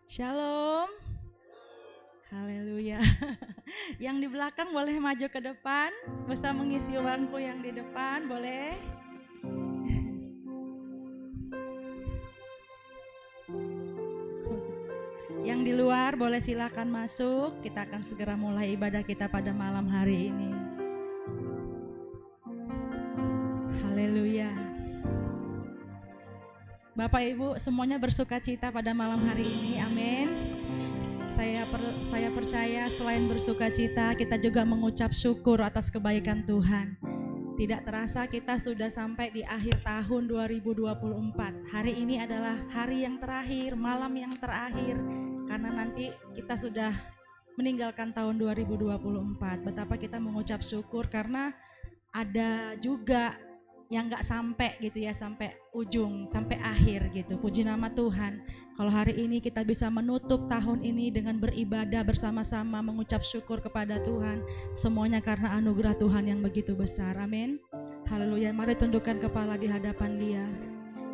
Shalom, haleluya. Yang di belakang boleh maju ke depan, bisa mengisi bangku yang di depan, boleh. Yang di luar boleh silakan masuk, kita akan segera mulai ibadah kita pada malam hari ini. Haleluya. Bapak Ibu semuanya bersuka cita pada malam hari ini, amin. Saya percaya selain bersuka cita, kita juga mengucap syukur atas kebaikan Tuhan. Tidak terasa kita sudah sampai di akhir tahun 2024. Hari ini adalah hari yang terakhir, malam yang terakhir, karena nanti kita sudah meninggalkan tahun 2024. Betapa kita mengucap syukur karena ada juga yang gak sampai gitu ya, sampai ujung, sampai akhir gitu. Puji nama Tuhan. Kalau hari ini kita bisa menutup tahun ini dengan beribadah bersama-sama, mengucap syukur kepada Tuhan, semuanya karena anugerah Tuhan yang begitu besar. Amin. Haleluya. Mari tundukkan kepala di hadapan Dia.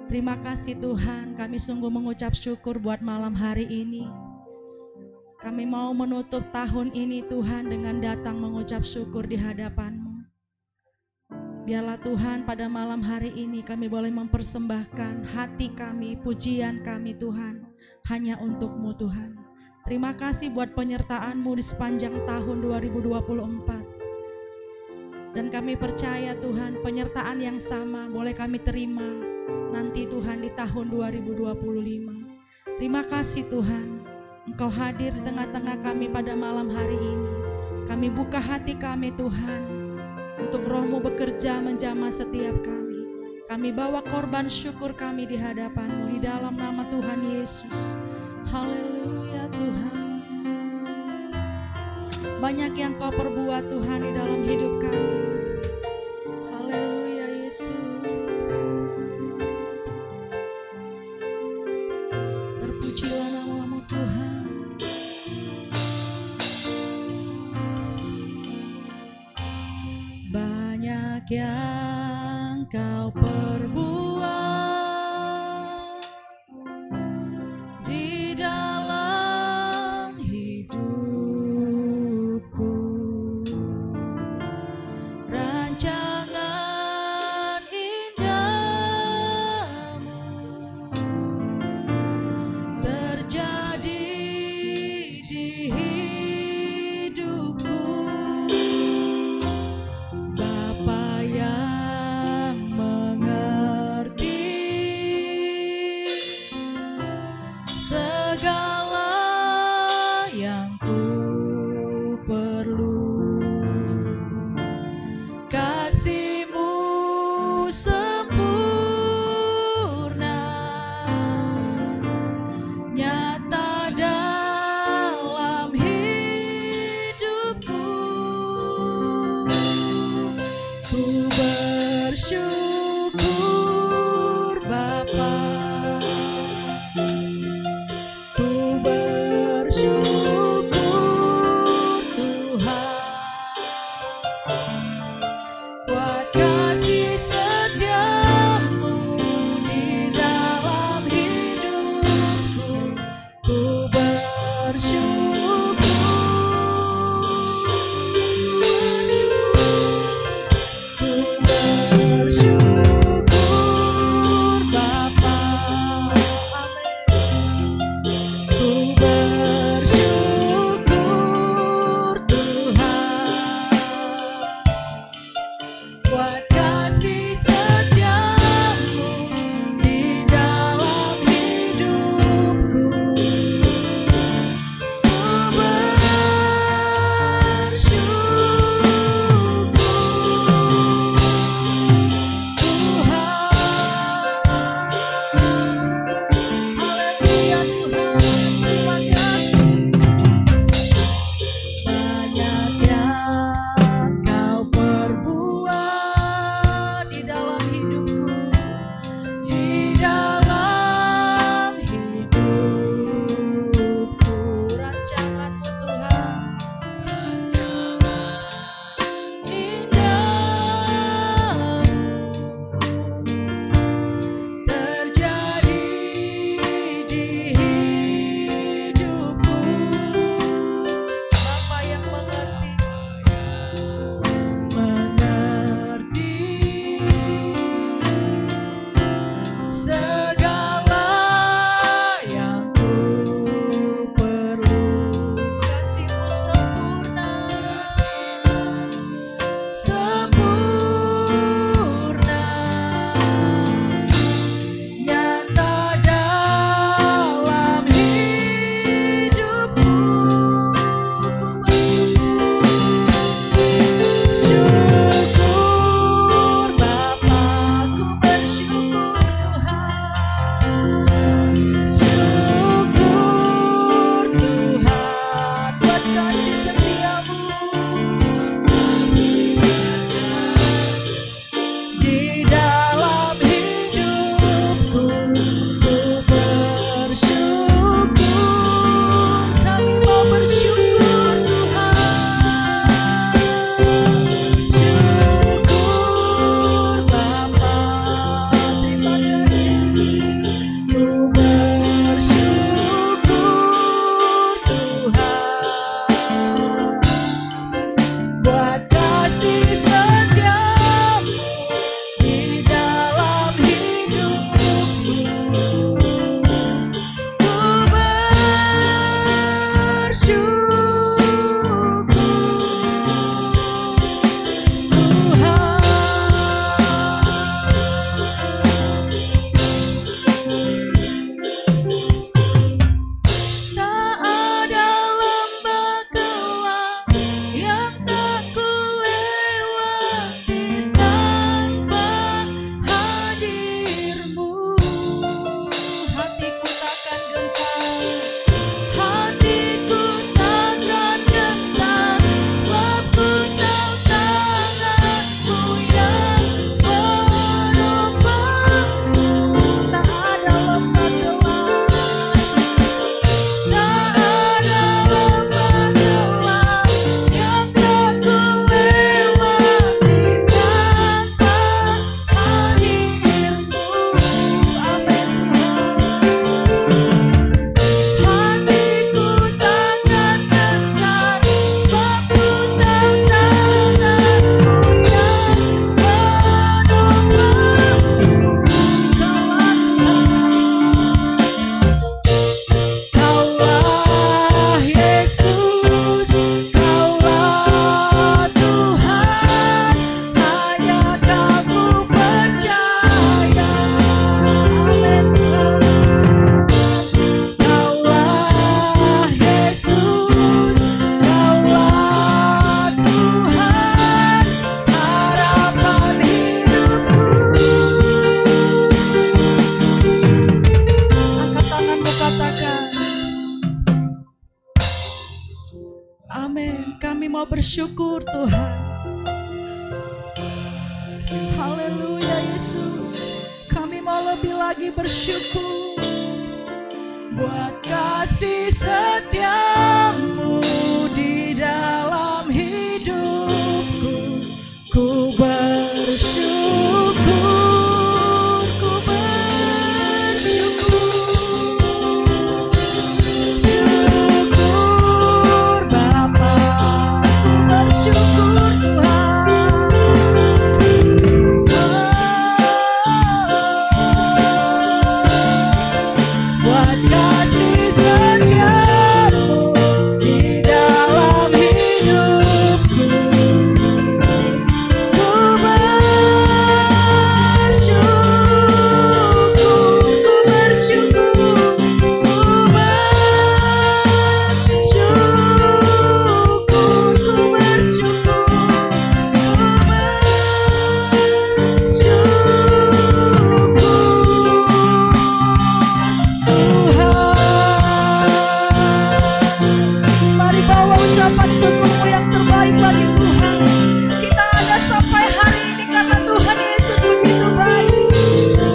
Terima kasih Tuhan, kami sungguh mengucap syukur buat malam hari ini. Kami mau menutup tahun ini Tuhan dengan datang mengucap syukur di hadapan-Mu. Biarlah Tuhan pada malam hari ini kami boleh mempersembahkan hati kami, pujian kami Tuhan, hanya untuk-Mu Tuhan. Terima kasih buat penyertaan-Mu di sepanjang tahun 2024. Dan kami percaya Tuhan penyertaan yang sama boleh kami terima nanti Tuhan di tahun 2025. Terima kasih Tuhan, Engkau hadir di tengah-tengah kami pada malam hari ini. Kami buka hati kami Tuhan, untuk Roh-Mu bekerja menjamah setiap kami. Kami bawa korban syukur kami di hadapan-Mu di dalam nama Tuhan Yesus. Haleluya Tuhan. Banyak yang Kau perbuat Tuhan di dalam hidup kami. Haleluya Yesus. Terpujilah nama-Mu Tuhan. Banyak yang Kau perbuat di dalam hidupku. Rancangan indah-Mu terjadi di hidupku. Bapa yang mengerti bersyukur Tuhan. Haleluya Yesus, kami mau lebih lagi bersyukur buat kasih setiamu di dalam hidupku. Ku bersyukur, ku bersyukur. Syukur Bapa, ku bersyukur Tuhan. Buat kasih setiamu di dalam hidupku. Syukurmu yang terbaik bagi Tuhan. Kita ada sampai hari ini karena Tuhan Yesus begitu baik.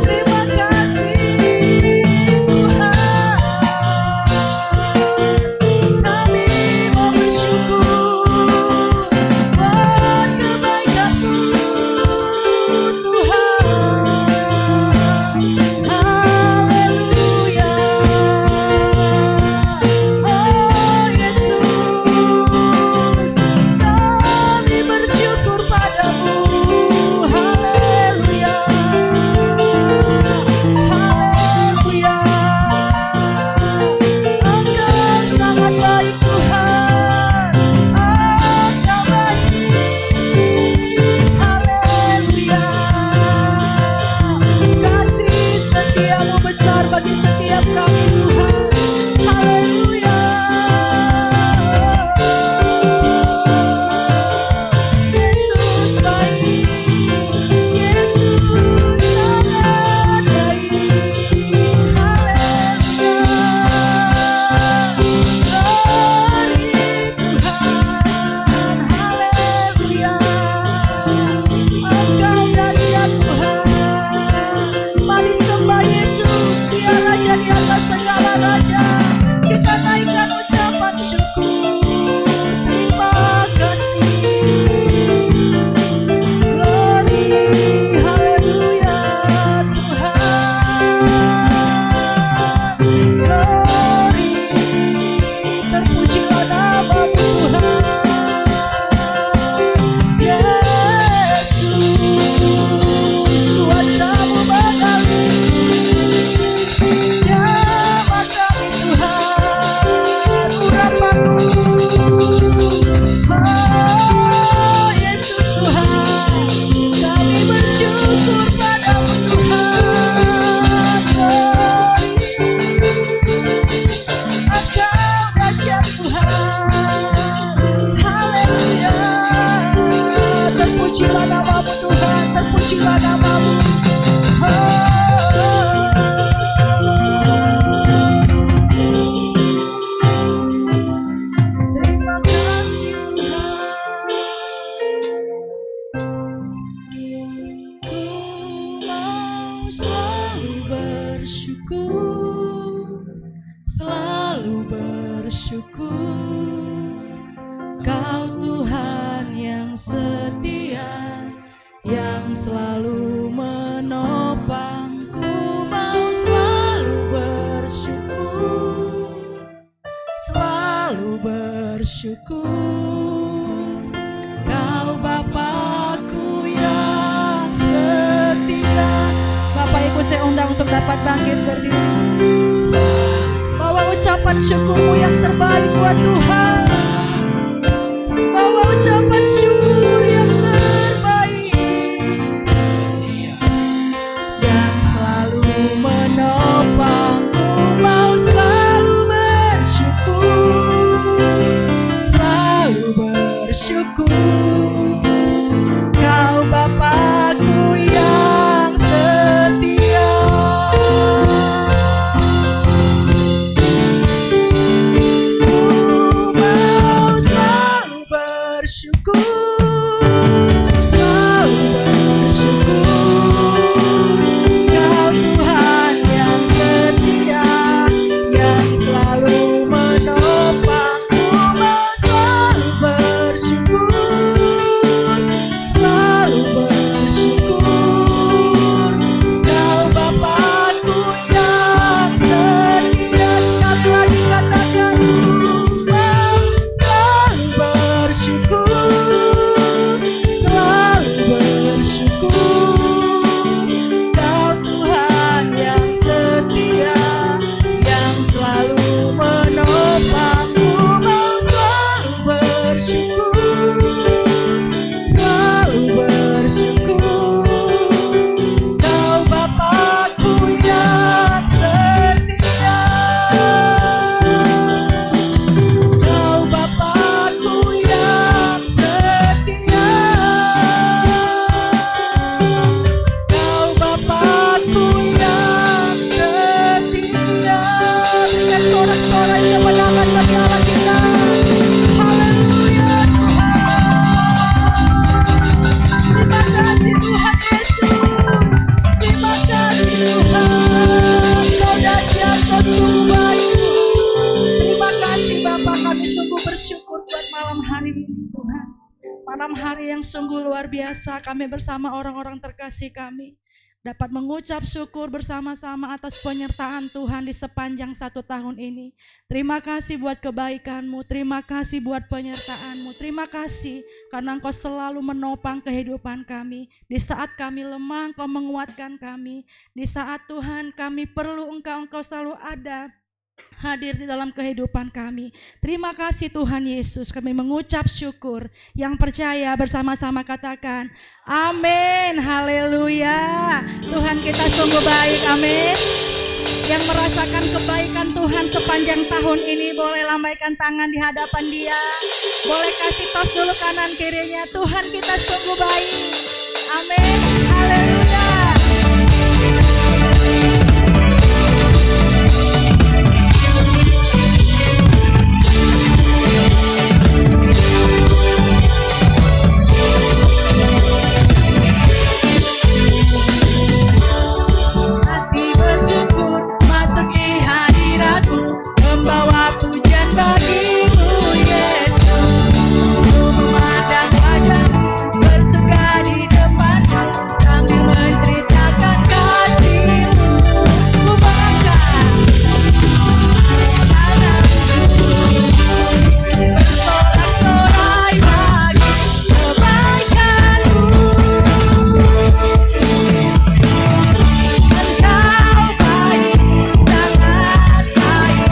Terima kasih Tuhan. Kami mau bersyukur buat kebaikan-Mu Tuhan. Haleluya. Oh Yesus, kami bersyukur padamu. Haleluya, haleluya. Engkau sangat baik Tuhan, Engkau baik. Haleluya. Kasih setiamu besar bagi setiap kami Tuhan. Haleluya. Yesus baik, Yesus sangat baik. Haleluya. Glory Tuhan. Haleluya. Engkau dahsyat Tuhan. Mari sembah Yesus, Dia Raja di atas segala raja. Kita naikkan ucapan syukur. Terima kasih. Glory, haleluya Tuhan. Glory, terpujilah nama-Mu Tuhan. Yesus, kuasa-Mu mengalir. Jamah kami Tuhan, urapan-Mu. Oh Yesus Tuhan, kami bersyukur padamu Tuhan. Glory, Engkau dahsyat Tuhan. Haleluya. Terpujilah nama-Mu Tuhan, terpujilah nama-Mu. Terima kasih Tuhan. Ku mau selalu bersyukur, selalu bersyukur. Kau Tuhan yang setia, yang selalu menopangku. Mau selalu bersyukur, selalu bersyukur. Kau Bapakku yang setia. Bapak Ibu, saya undang untuk dapat bangkit berdiri. Bawa ucapan syukurmu yang terbaik buat Tuhan. Bawa ucapan syukur yang terbaik, yang selalu menopangku. Mau selalu bersyukur, selalu bersyukur. Kau Bapakku yang setia. Ku mau selalu bersyukur. hari yang sungguh luar biasa. Kami bersama orang-orang terkasih kami dapat mengucap syukur bersama-sama atas penyertaan Tuhan di sepanjang 1 tahun ini. Terima kasih buat kebaikan-Mu, terima kasih buat penyertaan-Mu, terima kasih karena Engkau selalu menopang kehidupan kami. Di saat kami lemah, Engkau menguatkan kami. Di saat Tuhan kami perlu Engkau selalu ada, hadir di dalam kehidupan kami. Terima kasih Tuhan Yesus, kami mengucap syukur. Yang percaya bersama-sama katakan amin, haleluya. Tuhan kita sungguh baik, amin. Yang merasakan kebaikan Tuhan sepanjang tahun ini boleh lambaikan tangan di hadapan Dia. Boleh kasih tos dulu kanan kirinya. Tuhan kita sungguh baik, amin, haleluya. Membawa pujian bagimu Yesus, ku memandang wajahmu, bersuka di depanmu, sambil menceritakan kasihmu, ku banggakan tanahmu, bersorak-sorai bagi kebaikanmu. Engkau baik, sangat baik,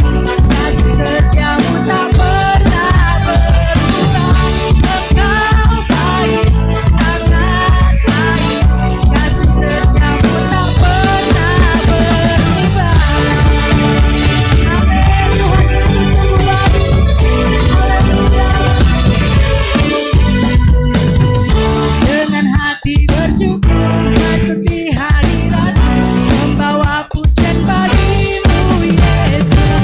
kasih setiamu tak pernah berubah. Engkau baik, sangat baik, kasih setiamu tak pernah berubah. Amin. Tuhan Yesus sungguh baik. Haleluya. Dengan hati bersyukur masuk di hadirat-Mu, membawa pujian bagimu Yesus,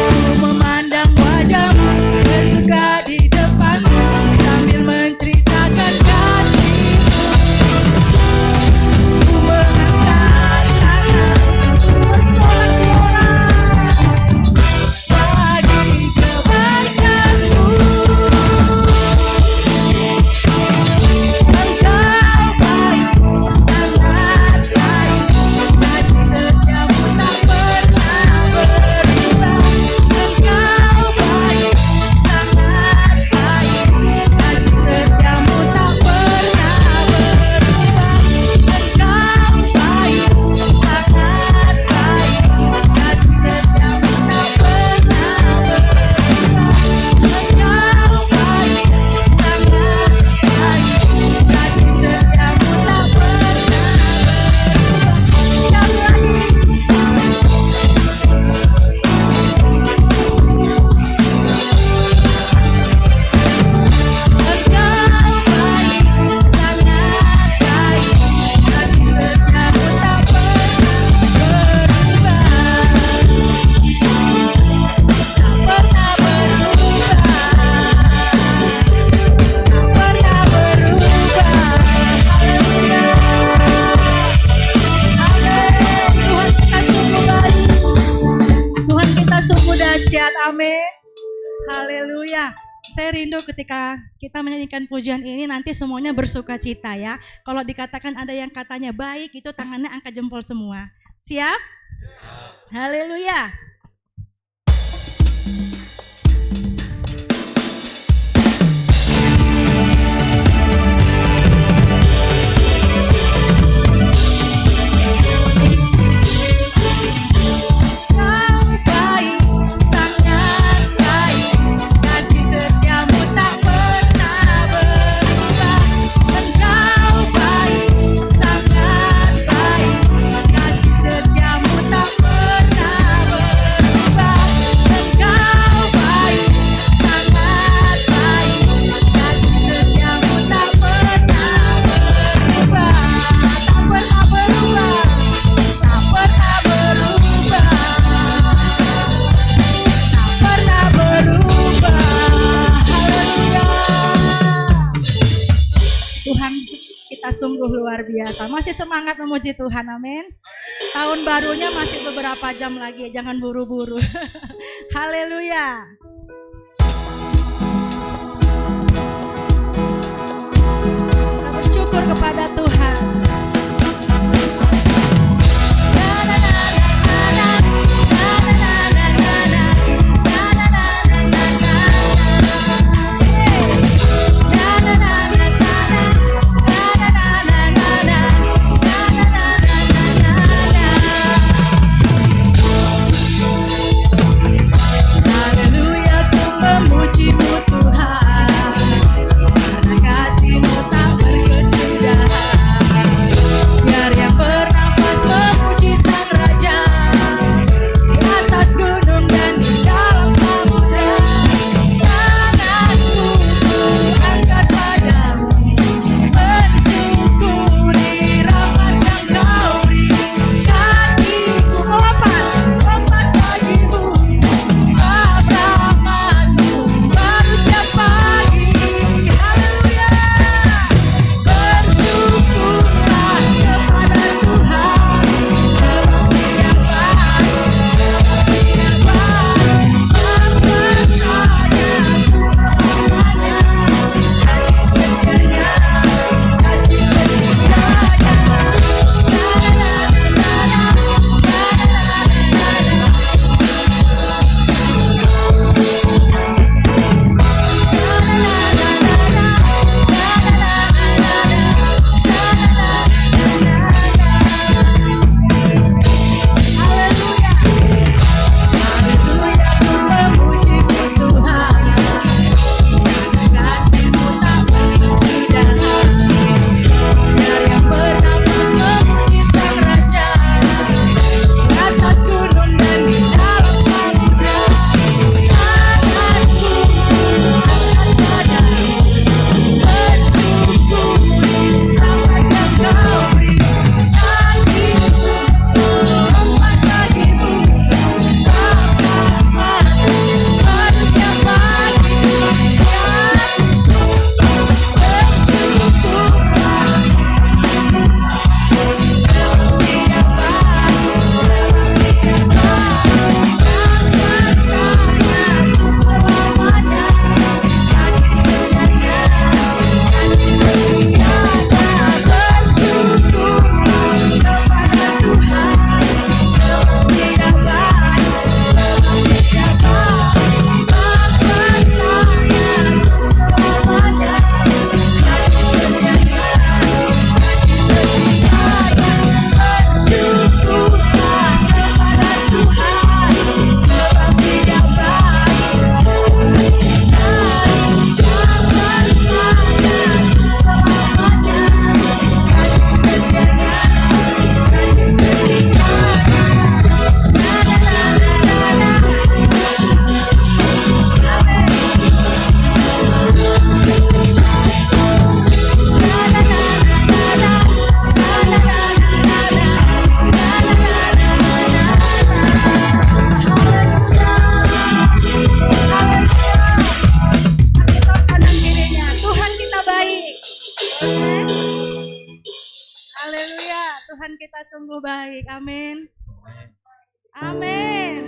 ku memandang wajah-Mu, bersuka di depan-Mu, sambil menceritakan kasih-Mu, ku mengangkat tanganku, bersorak-sorai bagi kebaikan-Mu. Engkau baik, sangat baik, kasih setiamu tak pernah berubah. Engkau baik, sangat baik, kasih setiamu tak pernah berubah. Engkau baik, sangat baik, kasih setiamu tak pernah berubah. Engkau baik, sangat baik, kasih setiamu tak pernah berubah. Sekali lagi. Engkau baik, sangat baik, kasih setiamu tak pernah berubah. Tak pernah berubah. Haleluya. Amin. Tuhan kita sungguh baik. Tuhan kita sungguh dahsyat. Amin. Haleluya. Saya rindu ketika kita menyanyikan pujian ini nanti semuanya bersuka cita ya. Kalau dikatakan ada yang katanya baik, itu tangannya angkat jempol semua. Siap? Haleluya. Kau baik, sangat baik, kasih setiamu tak pernah berubah. Engkau baik, sangat baik, kasih setiamu tak pernah berubah. Engkau baik, sangat baik, kasih setiamu tak pernah berubah. Tak pernah berubah. Tak pernah berubah. Tak pernah berubah. Haleluya. Tuhan kita sungguh luar biasa. Masih semangat memuji Tuhan, amin. Tahun barunya masih beberapa jam lagi, jangan buru-buru. Haleluya. kita sungguh baik. Amin. Amin.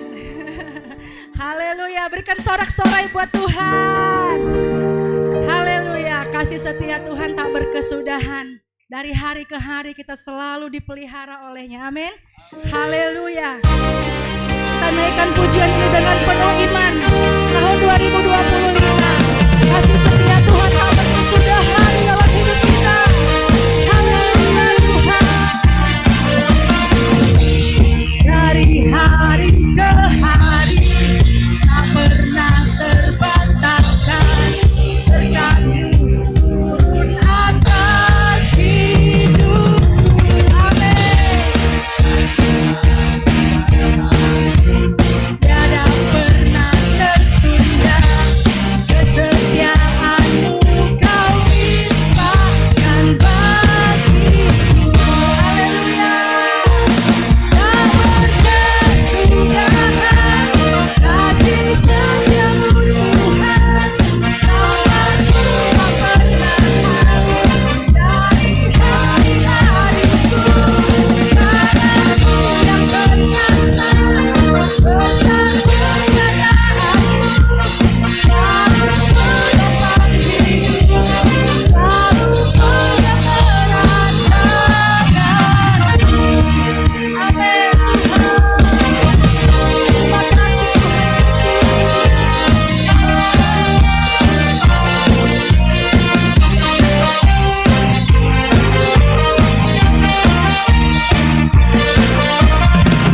Haleluya. Berikan sorak-sorai buat Tuhan. Haleluya. Kasih setia Tuhan tak berkesudahan. Dari hari ke hari kita selalu dipelihara olehnya. Amin. Haleluya. Kita naikkan pujian ini dengan penuh iman. Tahun 2025. Kasih setia Tuhan tak berkesudahan dalam hidup kita. Haleluya Tuhan. Dari hari ke hari tak pernah terbataskan berkat-Mu turun atas hidupku. Amin. Tiada pernah tertunda kesetiaan-Mu, Kau limpahkan bagiku. Haleluya. Tak berkesudahan kasih setiamu Tuhan, tanganku tak pernah habis dari hari-hariku. Tanganmu yang perkasa, besar kemuliaan-Mu, selalu menopang hidupku, selalu menyerahkan tanganku. Amin Tuhan.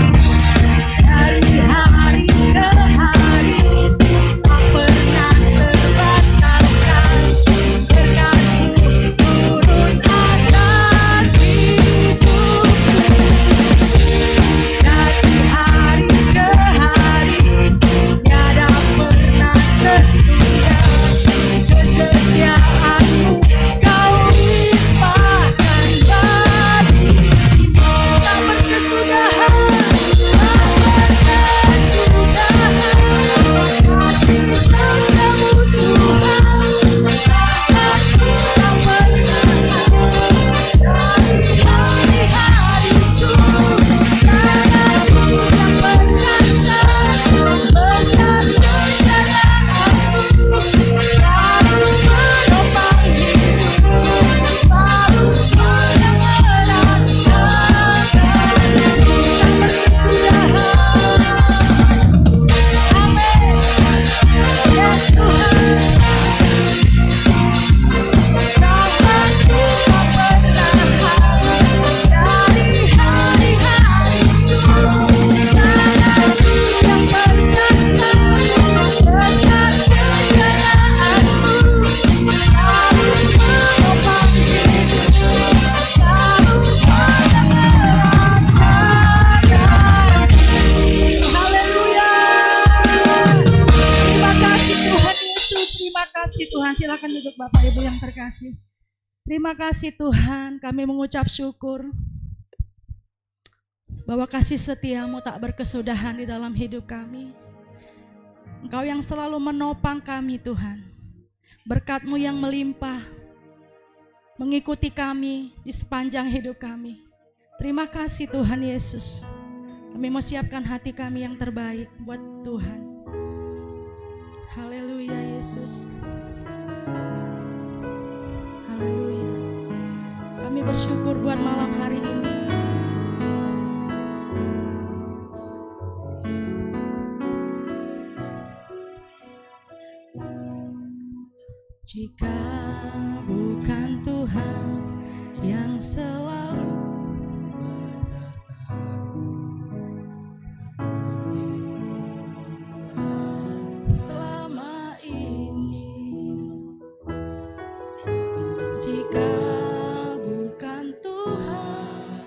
Terima kasih dari hari ke hari tak pernah terbataskan berkat-Mu turun atas hidupku. Dari hari ke hari tiada pernah tertunda kesetiaan-Mu, Kau limpahkan bagiku. Tak berkesudahan, kasih setiamu Tuhan, tanganku tak pernah habis dari hari-hariku. Tanganmu yang perkasa, besar kemuliaan-Mu, selalu menopang hidupku, selalu menyerahkan tanganku. Tak berkesudahan. Amin. Yes Tuhan. Tanganku tak pernah habis dari hari-hariku. Tanganmu yang perkasa, besar kemuliaan-Mu, selalu menopang hidupku, selalu menyerahkan tanganku. Haleluya. Terima kasih Tuhan Yesus. Terima kasih Tuhan. Silakan duduk Bapak Ibu yang terkasih. Terima kasih Tuhan. Kami mengucap syukur bahwa kasih setia-Mu tak berkesudahan di dalam hidup kami. Engkau yang selalu menopang kami Tuhan. Berkat-Mu yang melimpah mengikuti kami di sepanjang hidup kami. Terima kasih Tuhan Yesus. Kami mau siapkan hati kami yang terbaik buat Tuhan. Haleluya Yesus. Haleluya. Kami bersyukur buat malam hari ini. Jika bukan Tuhan yang selalu selama ini, jika bukan Tuhan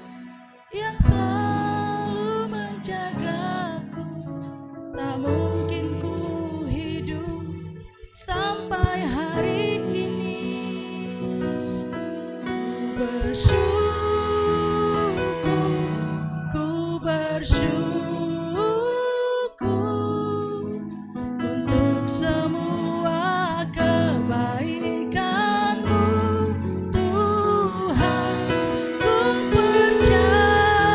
yang selalu menjagaku, tak mungkin ku hidup sampai hari ini. Ku bersyukur untuk semua kebaikan-Mu Tuhan. Ku percaya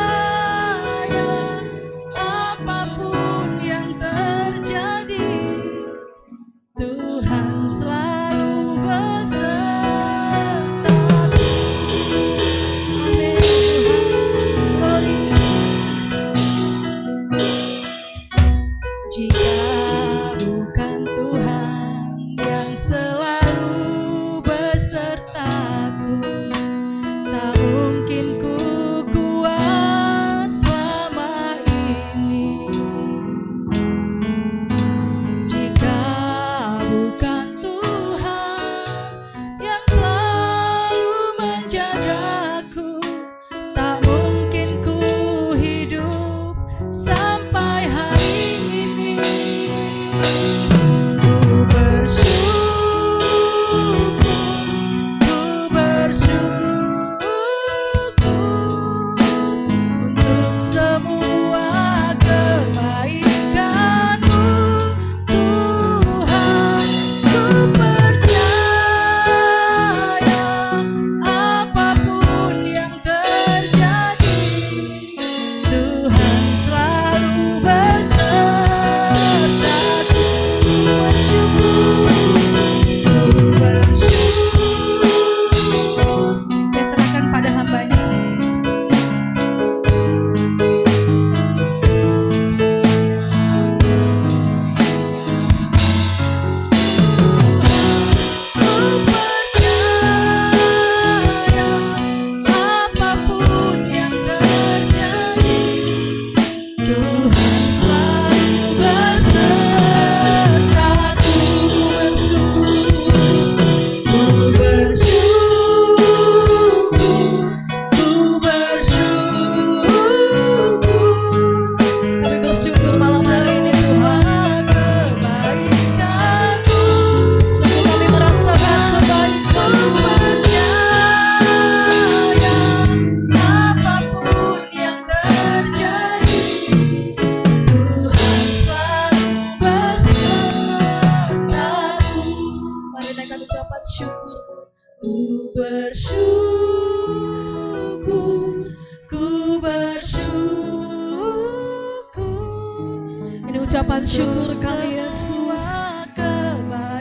ucapan syukur kami Yesus.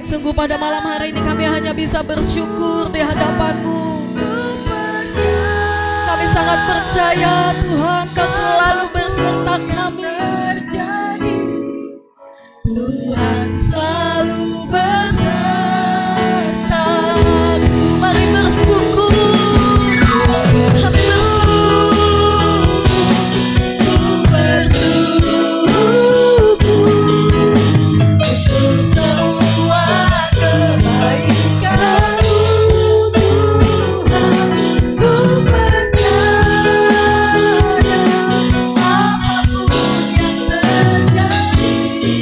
Sungguh pada malam hari ini kami hanya bisa bersyukur di hadapan-Mu. Kami sangat percaya Tuhan Kau selalu berserta kami. Tuhan selalu beserta. Mari bersyukur. Kami bersyukur. Untuk semua kebaikan-Mu Tuhan. Ku percaya apapun yang terjadi,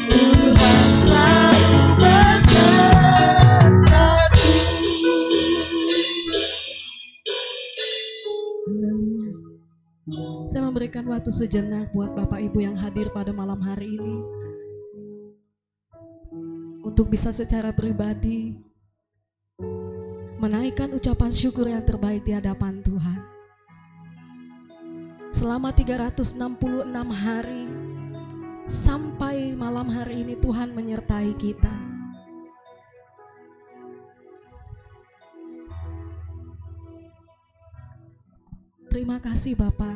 Tuhan selalu besertaku. Saya memberikan waktu sejenak buat Bapak Ibu yang hadir pada malam hari ini untuk bisa secara pribadi menaikkan ucapan syukur yang terbaik di hadapan Tuhan. Selama 366 hari sampai malam hari ini Tuhan menyertai kita. Terima kasih Bapa.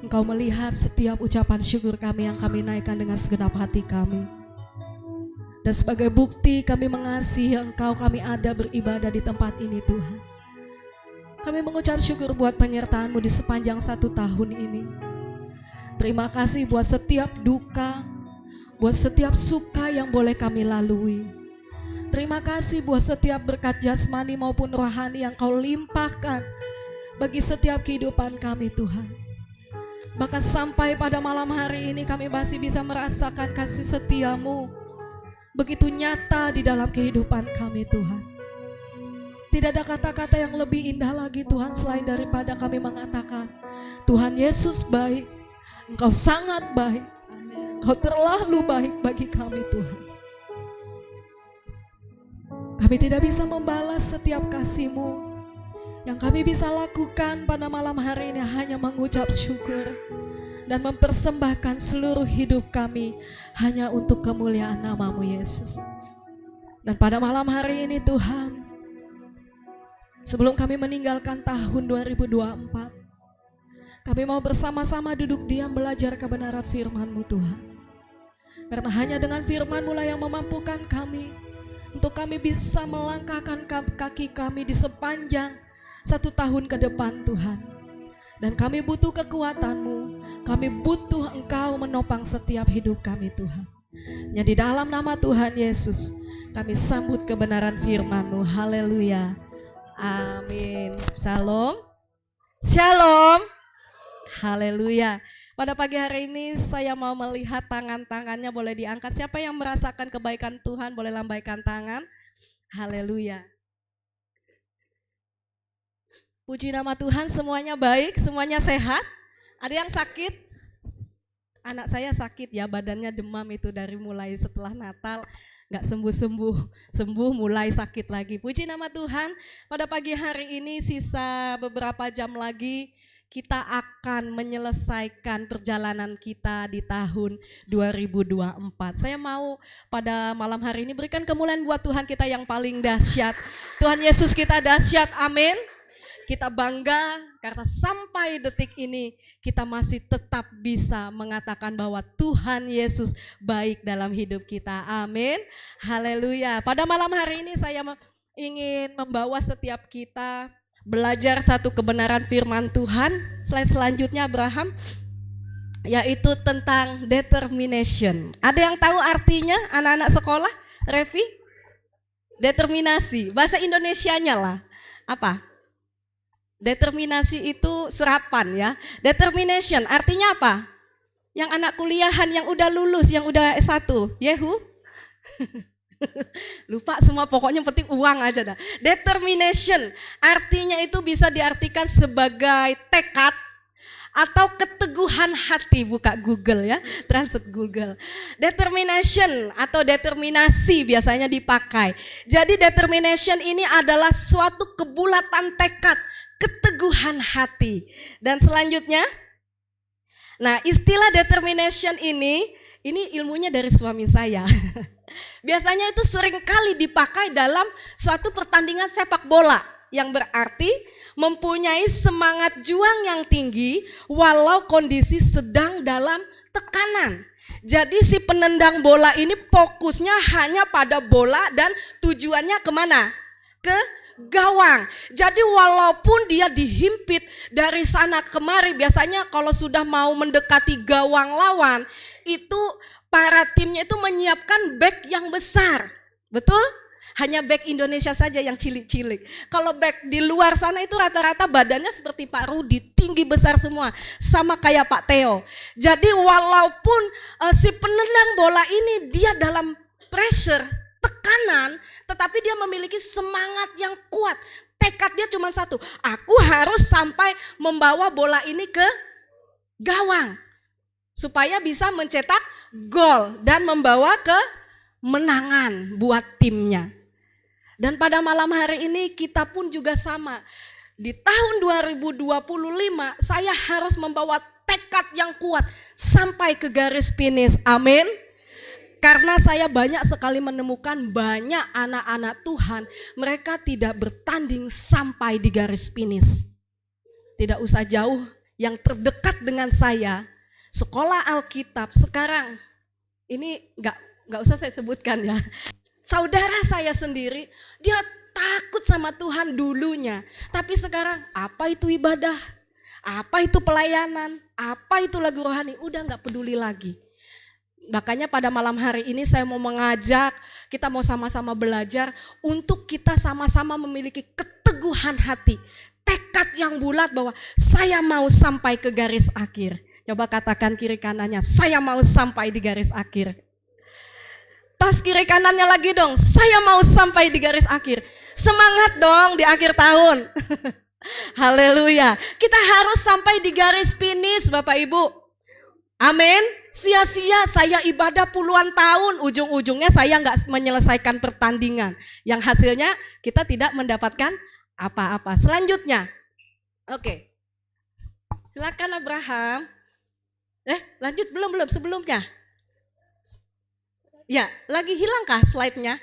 Engkau melihat setiap ucapan syukur kami yang kami naikkan dengan segenap hati kami. Dan sebagai bukti kami mengasihi Engkau, kami ada beribadah di tempat ini Tuhan. Kami mengucap syukur buat penyertaan-Mu di sepanjang 1 tahun ini. Terima kasih buat setiap duka, buat setiap suka yang boleh kami lalui. Terima kasih buat setiap berkat jasmani maupun rohani yang Kau limpahkan bagi setiap kehidupan kami Tuhan. Bahkan sampai pada malam hari ini kami masih bisa merasakan kasih setia-Mu begitu nyata di dalam kehidupan kami Tuhan. Tidak ada kata-kata yang lebih indah lagi Tuhan selain daripada kami mengatakan Tuhan Yesus baik, Engkau sangat baik, Engkau terlalu baik bagi kami Tuhan. Kami tidak bisa membalas setiap kasih-Mu. Yang kami bisa lakukan pada malam hari ini hanya mengucap syukur dan mempersembahkan seluruh hidup kami hanya untuk kemuliaan nama-Mu Yesus. Dan pada malam hari ini Tuhan, sebelum kami meninggalkan tahun 2024, kami mau bersama-sama duduk diam belajar kebenaran firman-Mu Tuhan. Karena hanya dengan firman-Mu lah yang memampukan kami untuk kami bisa melangkahkan kaki kami di sepanjang 1 tahun ke depan Tuhan. Dan kami butuh kekuatan-Mu, kami butuh Engkau menopang setiap hidup kami Tuhan. Hanya di dalam nama Tuhan Yesus kami sambut kebenaran firman-Mu. Haleluya, amin. Shalom, shalom, haleluya. Pada pagi hari ini saya mau melihat tangan-tangannya boleh diangkat. Siapa yang merasakan kebaikan Tuhan boleh lambaikan tangan. Haleluya. Puji nama Tuhan, semuanya baik, semuanya sehat. Ada yang sakit? Anak saya sakit ya, badannya demam itu dari mulai setelah Natal. Gak sembuh mulai sakit lagi. Puji nama Tuhan, pada pagi hari ini sisa beberapa jam lagi kita akan menyelesaikan perjalanan kita di tahun 2024. Saya mau pada malam hari ini berikan kemuliaan buat Tuhan kita yang paling dahsyat. Tuhan Yesus kita dahsyat, amin. Kita bangga karena sampai detik ini kita masih tetap bisa mengatakan bahwa Tuhan Yesus baik dalam hidup kita, amin. Haleluya. Pada malam hari ini saya ingin membawa setiap kita belajar satu kebenaran firman Tuhan. Slide selanjutnya Abraham, yaitu tentang determination. Ada yang tahu artinya anak-anak sekolah? Revi? Determinasi, bahasa Indonesianya lah. Apa? Determinasi itu serapan ya. Determination artinya apa? Yang anak kuliahan, yang udah lulus, yang udah S1, Yehu? Lupa semua, pokoknya penting uang aja dah. Determination artinya itu bisa diartikan sebagai tekad atau keteguhan hati. Buka Google ya, translate Google. Determination atau determinasi biasanya dipakai. Jadi determination ini adalah suatu kebulatan tekad, keteguhan hati. Dan selanjutnya, nah istilah determination ini ilmunya dari suami saya. Biasanya itu sering kali dipakai dalam suatu pertandingan sepak bola, yang berarti mempunyai semangat juang yang tinggi walau kondisi sedang dalam tekanan. Jadi si penendang bola ini fokusnya hanya pada bola dan tujuannya kemana? Ke gawang. Jadi walaupun dia dihimpit dari sana kemari, biasanya kalau sudah mau mendekati gawang lawan, itu para timnya itu menyiapkan bek yang besar. Betul? Hanya bek Indonesia saja yang cilik-cilik. Kalau bek di luar sana itu rata-rata badannya seperti Pak Rudi, tinggi besar semua, sama kayak Pak Theo. Jadi walaupun si penendang bola ini dia dalam pressure, tekanan, tetapi dia memiliki semangat yang kuat. Tekad dia cuma satu, aku harus sampai membawa bola ini ke gawang supaya bisa mencetak gol dan membawa kemenangan buat timnya. Dan pada malam hari ini kita pun juga sama. Di tahun 2025 saya harus membawa tekad yang kuat sampai ke garis finish. Amin. Karena saya banyak sekali menemukan banyak anak-anak Tuhan, mereka tidak bertanding sampai di garis finish. Tidak usah jauh, yang terdekat dengan saya, sekolah Alkitab sekarang, ini nggak usah saya sebutkan ya. Saudara saya sendiri, dia takut sama Tuhan dulunya. Tapi sekarang apa itu ibadah, apa itu pelayanan, apa itu lagu rohani, udah nggak peduli lagi. Makanya pada malam hari ini saya mau mengajak, kita mau sama-sama belajar untuk kita sama-sama memiliki keteguhan hati. Tekad yang bulat bahwa saya mau sampai ke garis akhir. Coba katakan kiri kanannya, saya mau sampai di garis akhir. Tas kiri kanannya lagi dong, saya mau sampai di garis akhir. Semangat dong di akhir tahun. Haleluya. Kita harus sampai di garis finish Bapak Ibu. Amin. Sia-sia saya ibadah puluhan tahun, ujung-ujungnya saya nggak menyelesaikan pertandingan. Yang hasilnya kita tidak mendapatkan apa-apa. Selanjutnya, oke. Silakan Abraham. Lanjut belum sebelumnya? Ya, lagi hilangkah slide-nya?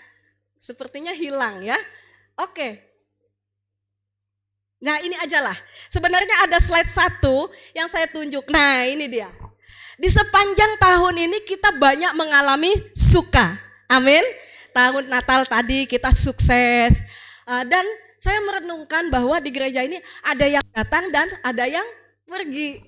Sepertinya hilang ya. Oke. Nah ini ajalah. Sebenarnya ada slide 1 yang saya tunjuk. Nah ini dia. Di sepanjang tahun ini kita banyak mengalami suka. Amin. Tahun Natal tadi kita sukses. Dan saya merenungkan bahwa di gereja ini ada yang datang dan ada yang pergi.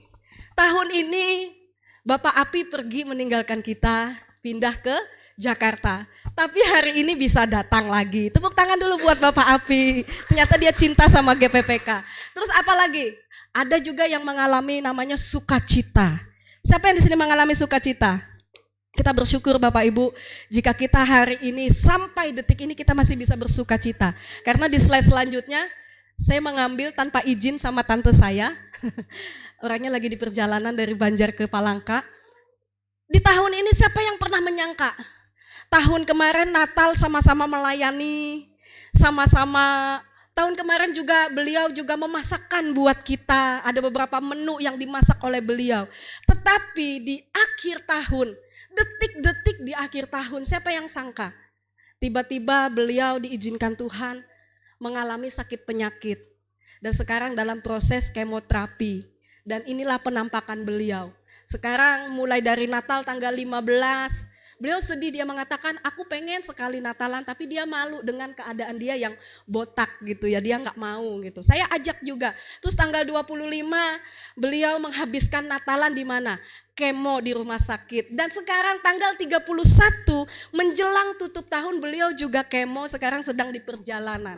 Tahun ini Bapak Api pergi meninggalkan kita, pindah ke Jakarta. Tapi hari ini bisa datang lagi. Tepuk tangan dulu buat Bapak Api. Ternyata dia cinta sama GPPK. Terus apa lagi? Ada juga yang mengalami namanya sukacita. Siapa yang di sini mengalami sukacita? Kita bersyukur Bapak Ibu jika kita hari ini sampai detik ini kita masih bisa bersukacita. Karena di slide selanjutnya saya mengambil tanpa izin sama tante saya. Orangnya lagi di perjalanan dari Banjar ke Palangka. Di tahun ini siapa yang pernah menyangka? Tahun kemarin Natal sama-sama melayani, sama-sama tahun kemarin juga beliau juga memasakkan buat kita, ada beberapa menu yang dimasak oleh beliau. Tetapi di akhir tahun, detik-detik di akhir tahun, siapa yang sangka? Tiba-tiba beliau diizinkan Tuhan mengalami sakit penyakit. Dan sekarang dalam proses kemoterapi. Dan inilah penampakan beliau. Sekarang mulai dari Natal tanggal 15, beliau sedih, dia mengatakan aku pengen sekali Natalan tapi dia malu dengan keadaan dia yang botak gitu ya, dia gak mau gitu. Saya ajak juga, terus tanggal 25 beliau menghabiskan Natalan di mana? Kemo di rumah sakit. Dan sekarang tanggal 31 menjelang tutup tahun beliau juga kemo, sekarang sedang di perjalanan.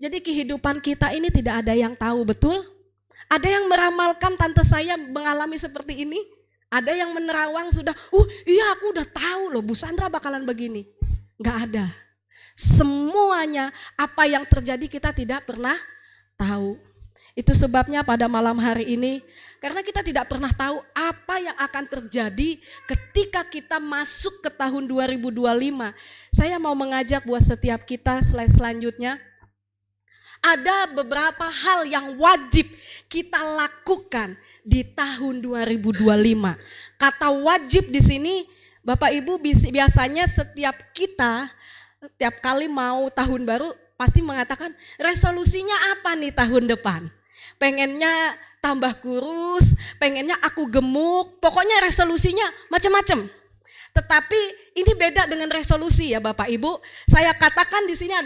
Jadi kehidupan kita ini tidak ada yang tahu, betul? Ada yang meramalkan tante saya mengalami seperti ini? Ada yang menerawang sudah, iya aku udah tahu loh Bu Sandra bakalan begini. Enggak ada. Semuanya apa yang terjadi kita tidak pernah tahu. Itu sebabnya pada malam hari ini, karena kita tidak pernah tahu apa yang akan terjadi ketika kita masuk ke tahun 2025. Saya mau mengajak buat setiap kita slide selanjutnya. Ada beberapa hal yang wajib kita lakukan di tahun 2025. Kata wajib di sini Bapak Ibu biasanya setiap kali mau tahun baru pasti mengatakan resolusinya apa nih tahun depan. Pengennya tambah kurus, pengennya aku gemuk, pokoknya resolusinya macam-macam. Tetapi ini beda dengan resolusi ya Bapak Ibu. Saya katakan di sini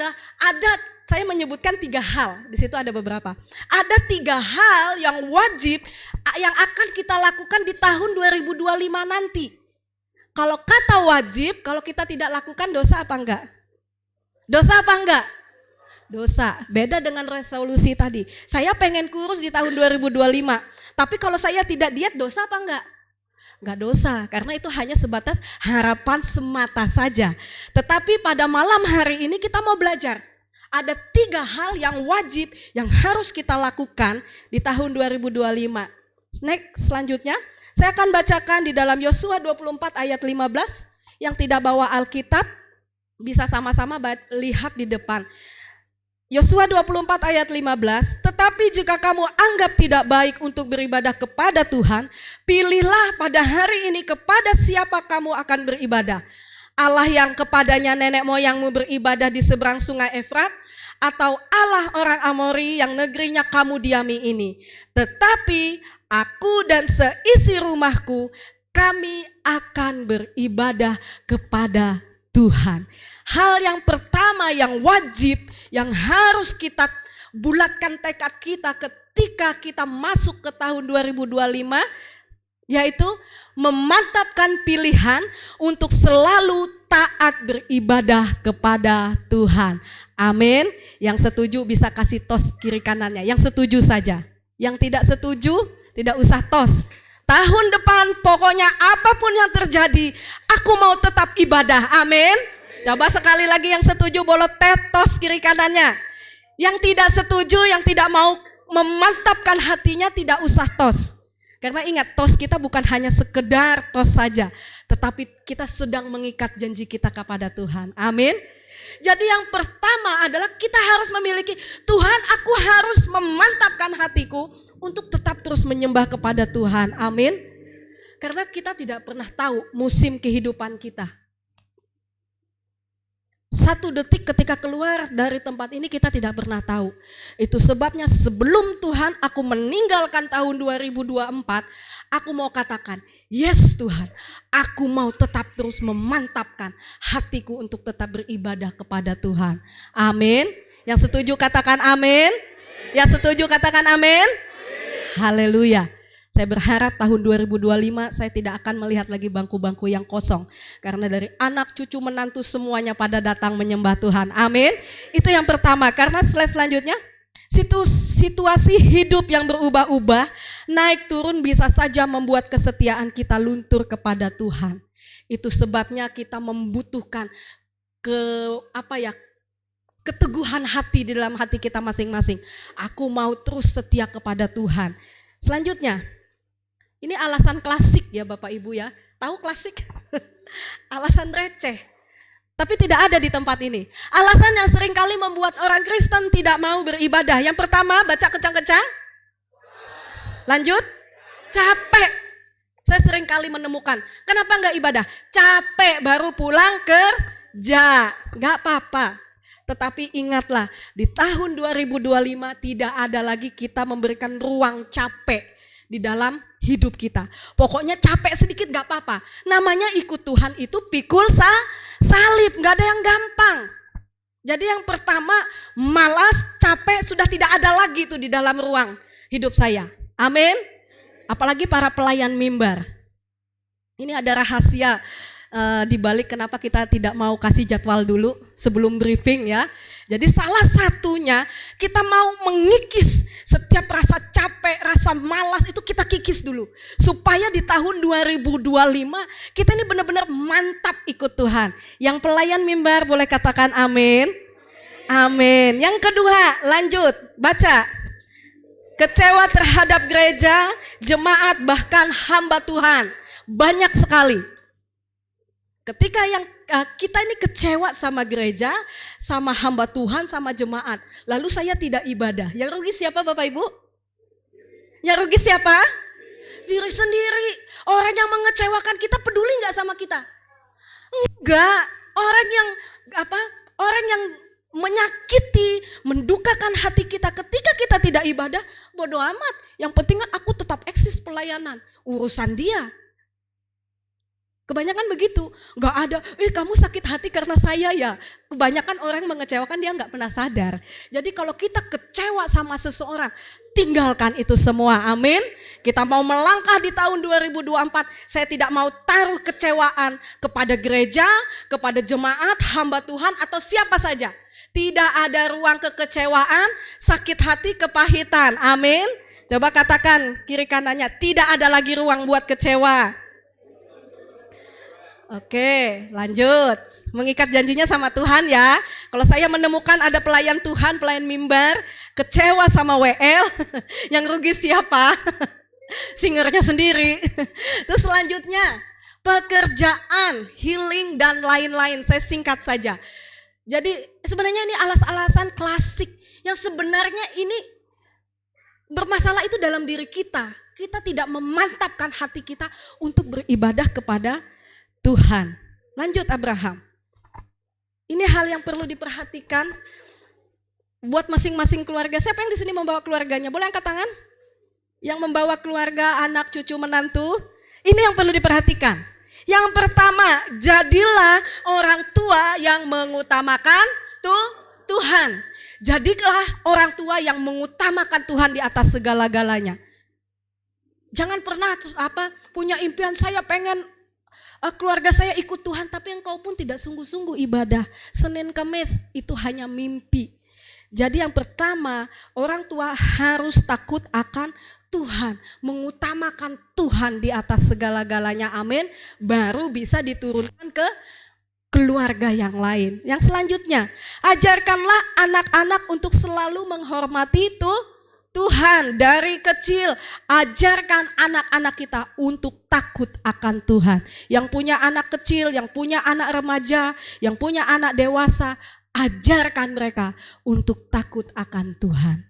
saya menyebutkan 3 hal. Di situ ada beberapa. Ada 3 hal yang wajib yang akan kita lakukan di tahun 2025 nanti. Kalau kata wajib, kalau kita tidak lakukan dosa apa enggak? Dosa apa enggak? Dosa. Beda dengan resolusi tadi. Saya pengen kurus di tahun 2025. Tapi kalau saya tidak diet dosa apa enggak? Enggak dosa, karena itu hanya sebatas harapan semata saja. Tetapi pada malam hari ini kita mau belajar. Ada 3 hal yang wajib yang harus kita lakukan di tahun 2025. Next, selanjutnya saya akan bacakan di dalam Yosua 24 ayat 15. Yang tidak bawa Alkitab bisa sama-sama lihat di depan. Yosua 24 ayat 15, tetapi jika kamu anggap tidak baik untuk beribadah kepada Tuhan, pilihlah pada hari ini kepada siapa kamu akan beribadah. Allah yang kepadanya nenek moyangmu beribadah di seberang sungai Efrat, atau Allah orang Amori yang negerinya kamu diami ini. Tetapi aku dan seisi rumahku, kami akan beribadah kepada Tuhan. Hal yang pertama yang wajib, yang harus kita bulatkan tekad kita ketika kita masuk ke tahun 2025, yaitu memantapkan pilihan untuk selalu taat beribadah kepada Tuhan. Amin. Yang setuju bisa kasih tos kiri kanannya. Yang setuju saja. Yang tidak setuju tidak usah tos. Tahun depan pokoknya apapun yang terjadi, aku mau tetap ibadah. Amin. Coba sekali lagi yang setuju boleh tos kiri kanannya. Yang tidak setuju, yang tidak mau memantapkan hatinya tidak usah tos. Karena ingat, tos kita bukan hanya sekedar tos saja, tetapi kita sedang mengikat janji kita kepada Tuhan. Amin. Jadi yang pertama adalah kita harus memiliki, Tuhan aku harus memantapkan hatiku untuk tetap terus menyembah kepada Tuhan. Amin. Karena kita tidak pernah tahu musim kehidupan kita. 1 detik ketika keluar dari tempat ini kita tidak pernah tahu. Itu sebabnya sebelum Tuhan aku meninggalkan tahun 2024, aku mau katakan, yes Tuhan, aku mau tetap terus memantapkan hatiku untuk tetap beribadah kepada Tuhan. Amin. Yang setuju katakan amin. Yang setuju katakan amin. Haleluya. Saya berharap tahun 2025 saya tidak akan melihat lagi bangku-bangku yang kosong. Karena dari anak, cucu, menantu semuanya pada datang menyembah Tuhan. Amin. Itu yang pertama. Karena slide selanjutnya, situasi hidup yang berubah-ubah, naik turun bisa saja membuat kesetiaan kita luntur kepada Tuhan. Itu sebabnya kita membutuhkan keteguhan hati di dalam hati kita masing-masing. Aku mau terus setia kepada Tuhan. Selanjutnya, ini alasan klasik ya Bapak Ibu ya. Tahu klasik? Alasan receh. Tapi tidak ada di tempat ini. Alasan yang seringkali membuat orang Kristen tidak mau beribadah. Yang pertama, baca kencang-kencang. Lanjut. Capek. Saya seringkali menemukan, kenapa enggak ibadah? Capek baru pulang kerja. Enggak apa-apa. Tetapi ingatlah, di tahun 2025 tidak ada lagi kita memberikan ruang capek di dalam hidup kita. Pokoknya capek sedikit gak apa-apa. Namanya ikut Tuhan itu pikul salib, gak ada yang gampang. Jadi yang pertama, malas, capek sudah tidak ada lagi itu di dalam ruang hidup saya. Amin. Apalagi para pelayan mimbar. Ini ada rahasia di balik kenapa kita tidak mau kasih jadwal dulu sebelum briefing ya. Jadi salah satunya kita mau mengikis setiap rasa capek, rasa malas itu kita kikis dulu. Supaya di tahun 2025 kita ini benar-benar mantap ikut Tuhan. Yang pelayan mimbar boleh katakan amin. Amin. Yang kedua, lanjut baca. Kecewa terhadap gereja, jemaat bahkan hamba Tuhan. Banyak sekali. Ketika yang kita ini kecewa sama gereja, sama hamba Tuhan, sama jemaat. Lalu saya tidak ibadah. Yang rugi siapa Bapak Ibu? Yang rugi siapa? Diri sendiri. Orang yang mengecewakan kita peduli nggak sama kita? Enggak. Orang yang menyakiti, mendukakan hati kita ketika kita tidak ibadah, bodoh amat. Yang penting kan aku tetap eksis pelayanan. Urusan dia. Kebanyakan begitu, nggak ada, kamu sakit hati karena saya ya. Kebanyakan orang mengecewakan dia nggak pernah sadar. Jadi kalau kita kecewa sama seseorang, tinggalkan itu semua, amin. Kita mau melangkah di tahun 2024, saya tidak mau taruh kecewaan kepada gereja, kepada jemaat, hamba Tuhan atau siapa saja. Tidak ada ruang kekecewaan, sakit hati, kepahitan, amin. Coba katakan kiri kanannya, tidak ada lagi ruang buat kecewa. Oke, lanjut. Mengikat janjinya sama Tuhan ya. Kalau saya menemukan ada pelayan Tuhan, pelayan mimbar, kecewa sama WL, yang rugi siapa? Singernya sendiri. Terus selanjutnya, pekerjaan, healing dan lain-lain. Saya singkat saja. Jadi sebenarnya ini alasan-alasan klasik yang sebenarnya ini bermasalah itu dalam diri kita. Kita tidak memantapkan hati kita untuk beribadah kepada Tuhan. Lanjut Abraham. Ini hal yang perlu diperhatikan buat masing-masing keluarga. Siapa yang di sini membawa keluarganya? Boleh angkat tangan? Yang membawa keluarga, anak, cucu, menantu. Ini yang perlu diperhatikan. Yang pertama, jadilah orang tua yang mengutamakan Tuhan. Jadilah orang tua yang mengutamakan Tuhan di atas segala-galanya. Jangan pernah punya impian saya pengen keluarga saya ikut Tuhan, tapi engkau pun tidak sungguh-sungguh ibadah. Senin Kamis itu hanya mimpi. Jadi yang pertama, orang tua harus takut akan Tuhan, mengutamakan Tuhan di atas segala-galanya, amin. Baru bisa diturunkan ke keluarga yang lain. Yang selanjutnya, ajarkanlah anak-anak untuk selalu menghormati Tuhan dari kecil. Ajarkan anak-anak kita untuk takut akan Tuhan. Yang punya anak kecil, yang punya anak remaja, yang punya anak dewasa, ajarkan mereka untuk takut akan Tuhan.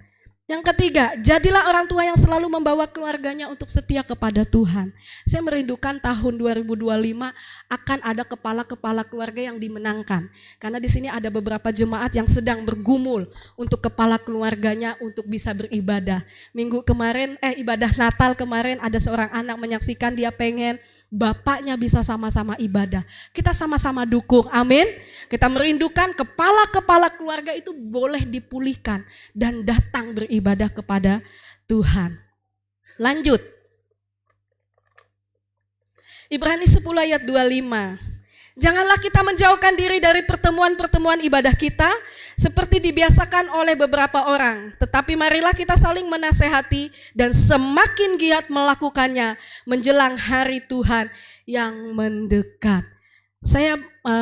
Yang ketiga, jadilah orang tua yang selalu membawa keluarganya untuk setia kepada Tuhan. Saya merindukan tahun 2025 akan ada kepala-kepala keluarga yang dimenangkan. Karena di sini ada beberapa jemaat yang sedang bergumul untuk kepala keluarganya untuk bisa beribadah. Minggu kemarin, ibadah Natal kemarin ada seorang anak menyaksikan dia pengen bapaknya bisa sama-sama ibadah. Kita sama-sama dukung, amin. Kita merindukan kepala-kepala keluarga itu boleh dipulihkan dan datang beribadah kepada Tuhan. Lanjut. Ibrani 10 ayat 25. Janganlah kita menjauhkan diri dari pertemuan-pertemuan ibadah kita seperti dibiasakan oleh beberapa orang. Tetapi marilah kita saling menasehati dan semakin giat melakukannya menjelang hari Tuhan yang mendekat. Saya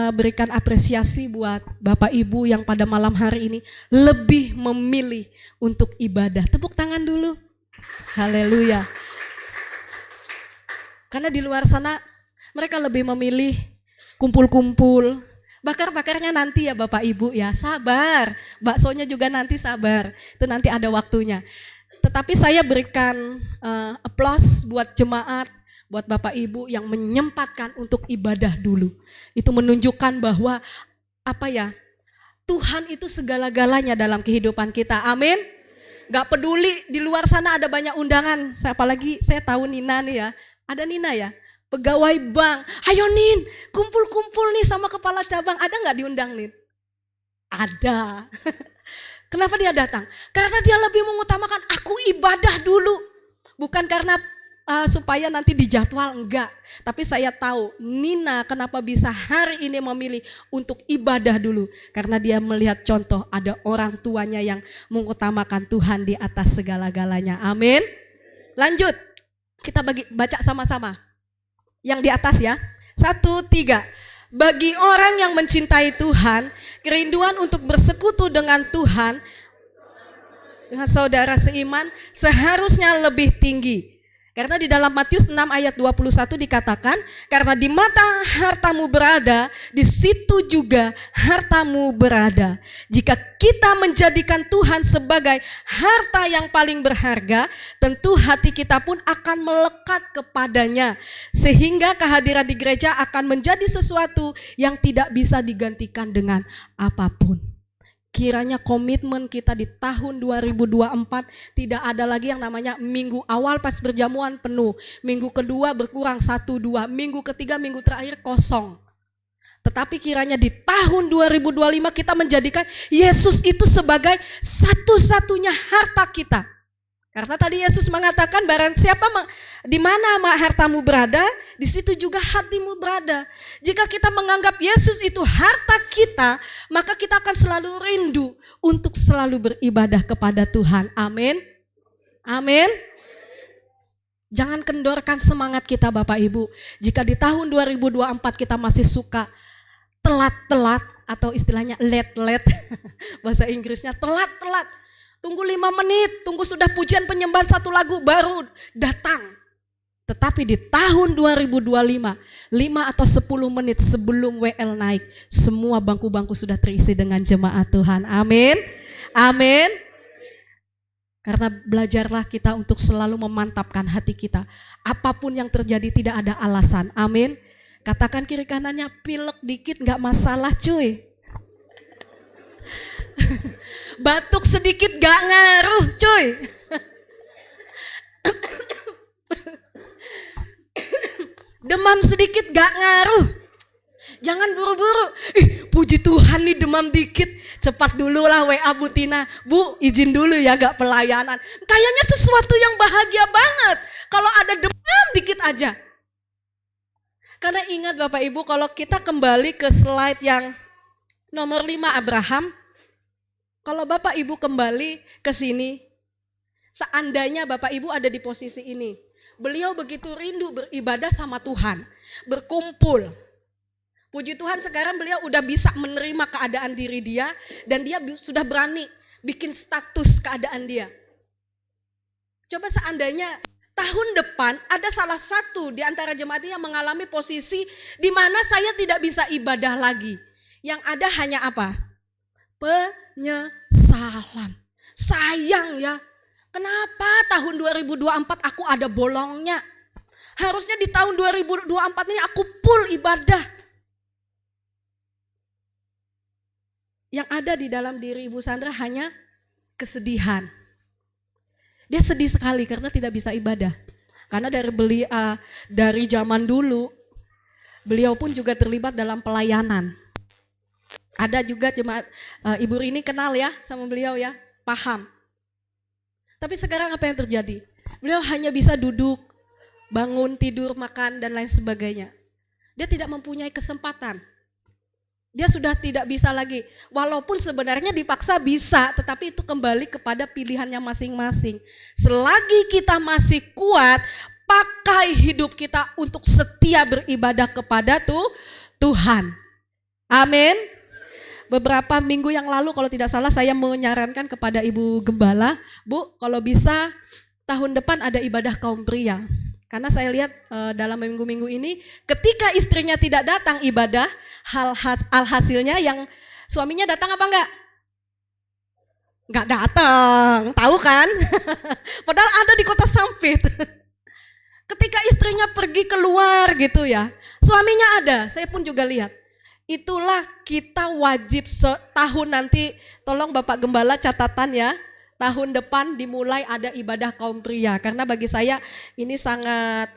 berikan apresiasi buat Bapak Ibu yang pada malam hari ini lebih memilih untuk ibadah. Tepuk tangan dulu. Haleluya. Karena di luar sana mereka lebih memilih kumpul-kumpul, bakar-bakarnya nanti ya Bapak Ibu ya, sabar. Baksonya juga nanti sabar, itu nanti ada waktunya. Tetapi saya berikan aplaus buat jemaat, buat Bapak Ibu yang menyempatkan untuk ibadah dulu. Itu menunjukkan bahwa Tuhan itu segala-galanya dalam kehidupan kita, amin. Gak peduli di luar sana ada banyak undangan, apalagi saya tahu Nina nih ya, ada Nina ya. Pegawai bank, ayo Nin, kumpul-kumpul nih sama kepala cabang, ada gak diundang Nin? Ada. Kenapa dia datang? Karena dia lebih mengutamakan aku ibadah dulu. Bukan karena supaya nanti dijadwal, enggak. Tapi saya tahu Nina kenapa bisa hari ini memilih untuk ibadah dulu. Karena dia melihat contoh ada orang tuanya yang mengutamakan Tuhan di atas segala-galanya, amin. Lanjut, kita baca sama-sama. Yang di atas ya, 1, 3. Bagi orang yang mencintai Tuhan, kerinduan untuk bersekutu dengan Tuhan, dengan saudara seiman, seharusnya lebih tinggi. Karena di dalam Matius 6 ayat 21 dikatakan, karena di mata hartamu berada, di situ juga hartamu berada. Jika kita menjadikan Tuhan sebagai harta yang paling berharga, tentu hati kita pun akan melekat kepadanya. Sehingga kehadiran di gereja akan menjadi sesuatu yang tidak bisa digantikan dengan apapun. Kiranya komitmen kita di tahun 2024 tidak ada lagi yang namanya minggu awal pas berjamuan penuh, minggu kedua berkurang 1-2, minggu ketiga, minggu terakhir kosong. Tetapi kiranya di tahun 2025 kita menjadikan Yesus itu sebagai satu-satunya harta kita. Karena tadi Yesus mengatakan barang siapa di mana hartamu berada, di situ juga hatimu berada. Jika kita menganggap Yesus itu harta kita, maka kita akan selalu rindu untuk selalu beribadah kepada Tuhan. Amin. Amin. Jangan kendorkan semangat kita Bapak Ibu. Jika di tahun 2024 kita masih suka telat-telat atau istilahnya late-late, bahasa Inggrisnya telat-telat. Tunggu 5 menit, tunggu sudah pujian penyembahan 1 lagu baru datang. Tetapi di tahun 2025, 5 atau 10 menit sebelum WL naik, semua bangku-bangku sudah terisi dengan jemaat Tuhan. Amin. Amin. Karena belajarlah kita untuk selalu memantapkan hati kita. Apapun yang terjadi tidak ada alasan. Amin. Katakan kiri kanannya, pilek dikit gak masalah cuy. Batuk sedikit gak ngaruh cuy. Demam sedikit gak ngaruh. Jangan buru-buru. Puji Tuhan nih demam dikit. Cepat dulu lah WA Bu Tina. Bu izin dulu ya gak pelayanan. Kayaknya sesuatu yang bahagia banget kalau ada demam dikit aja. Karena ingat Bapak Ibu, kalau kita kembali ke slide yang nomor 5 Abraham. Kalau Bapak Ibu kembali ke sini, seandainya Bapak Ibu ada di posisi ini, beliau begitu rindu beribadah sama Tuhan, berkumpul. Puji Tuhan sekarang beliau udah bisa menerima keadaan diri dia dan dia sudah berani bikin status keadaan dia. Coba seandainya tahun depan ada salah satu di antara jemaat yang mengalami posisi di mana saya tidak bisa ibadah lagi. Yang ada hanya apa? Penyesalan. Sayang ya, kenapa tahun 2024 aku ada bolongnya? Harusnya di tahun 2024 ini aku full ibadah. Yang ada di dalam diri Ibu Sandra hanya kesedihan. Dia sedih sekali karena tidak bisa ibadah. Karena dari zaman dulu, beliau pun juga terlibat dalam pelayanan. Ada juga jemaat, Ibu Rini kenal ya sama beliau ya, paham. Tapi sekarang apa yang terjadi? Beliau hanya bisa duduk, bangun, tidur, makan dan lain sebagainya. Dia tidak mempunyai kesempatan. Dia sudah tidak bisa lagi. Walaupun sebenarnya dipaksa bisa, tetapi itu kembali kepada pilihannya masing-masing. Selagi kita masih kuat, pakai hidup kita untuk setia beribadah kepada Tuhan. Amin. Beberapa minggu yang lalu kalau tidak salah saya menyarankan kepada Ibu Gembala, Bu kalau bisa tahun depan ada ibadah kaum pria. Karena saya lihat dalam minggu-minggu ini ketika istrinya tidak datang ibadah, alhasilnya yang suaminya datang apa enggak? Enggak datang, tahu kan? Padahal ada di Kota Sampit. Ketika istrinya pergi keluar gitu ya, suaminya ada, saya pun juga lihat. Itulah kita wajib setahun nanti, tolong Bapak Gembala catatan ya, tahun depan dimulai ada ibadah kaum pria. Karena bagi saya ini sangat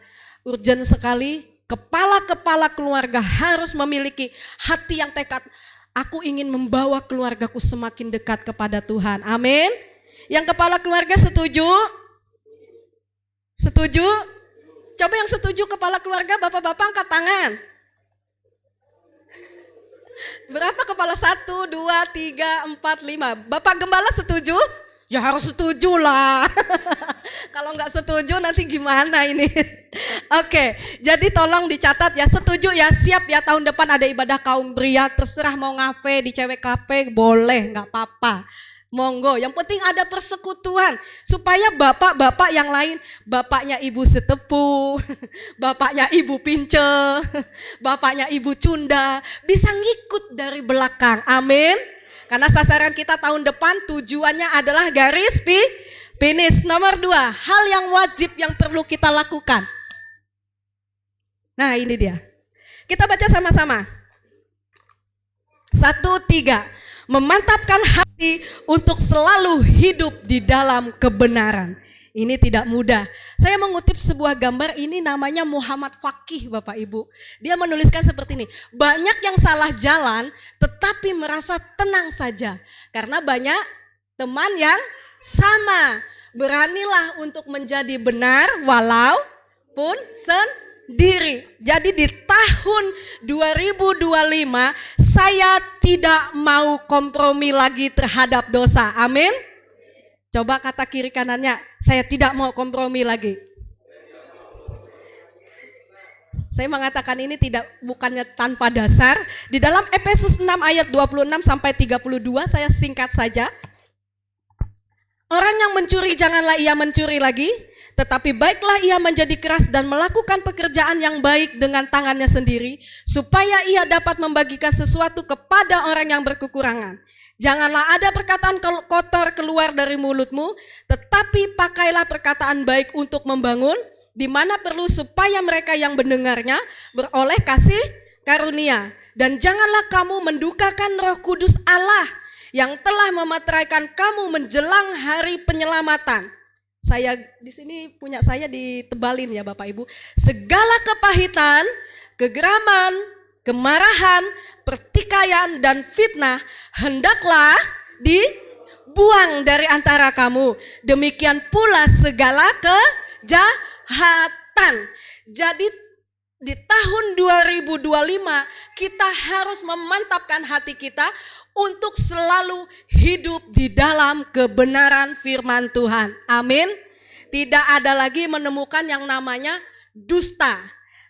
urgent sekali, kepala-kepala keluarga harus memiliki hati yang tekad, aku ingin membawa keluargaku semakin dekat kepada Tuhan, amin. Yang kepala keluarga setuju? Setuju? Coba yang setuju kepala keluarga, bapak-bapak angkat tangan. Berapa kepala? 1, 2, 3, 4, 5. Bapak Gembala setuju? Ya harus setuju lah. Kalau nggak setuju nanti gimana ini? Oke, jadi tolong dicatat ya, setuju ya, siap ya tahun depan ada ibadah kaum pria, terserah mau ngafe di cewek kafe boleh, nggak apa-apa. Monggo, yang penting ada persekutuan supaya bapak-bapak yang lain, bapaknya ibu setepu, bapaknya ibu pince, bapaknya ibu cunda bisa ngikut dari belakang. Amin. Karena sasaran kita tahun depan tujuannya adalah garis finish. Nomor 2, hal yang wajib yang perlu kita lakukan. Nah, ini dia. Kita baca sama-sama. 1-3. Memantapkan hati untuk selalu hidup di dalam kebenaran. Ini tidak mudah. Saya mengutip sebuah gambar, ini namanya Muhammad Fakih, Bapak Ibu. Dia menuliskan seperti ini. Banyak yang salah jalan tetapi merasa tenang saja. Karena banyak teman yang sama. Beranilah untuk menjadi benar walaupun sendiri. Jadi di tahun 2025 saya tidak mau kompromi lagi terhadap dosa. Amin. Coba kata kiri kanannya, saya tidak mau kompromi lagi. Saya mengatakan ini bukannya tanpa dasar. Di dalam Efesus 6 ayat 26 sampai 32 saya singkat saja. Orang yang mencuri janganlah ia mencuri lagi, tetapi baiklah ia menjadi keras dan melakukan pekerjaan yang baik dengan tangannya sendiri, supaya ia dapat membagikan sesuatu kepada orang yang berkekurangan. Janganlah ada perkataan kotor keluar dari mulutmu, tetapi pakailah perkataan baik untuk membangun, di mana perlu supaya mereka yang mendengarnya beroleh kasih karunia. Dan janganlah kamu mendukakan Roh Kudus Allah yang telah memeteraikan kamu menjelang hari penyelamatan. Saya di sini punya saya ditebalin ya Bapak Ibu. Segala kepahitan, kegeraman, kemarahan, pertikaian dan fitnah hendaklah dibuang dari antara kamu. Demikian pula segala kejahatan. Jadi di tahun 2025 kita harus memantapkan hati kita untuk selalu hidup di dalam kebenaran firman Tuhan. Amin. Tidak ada lagi menemukan yang namanya dusta.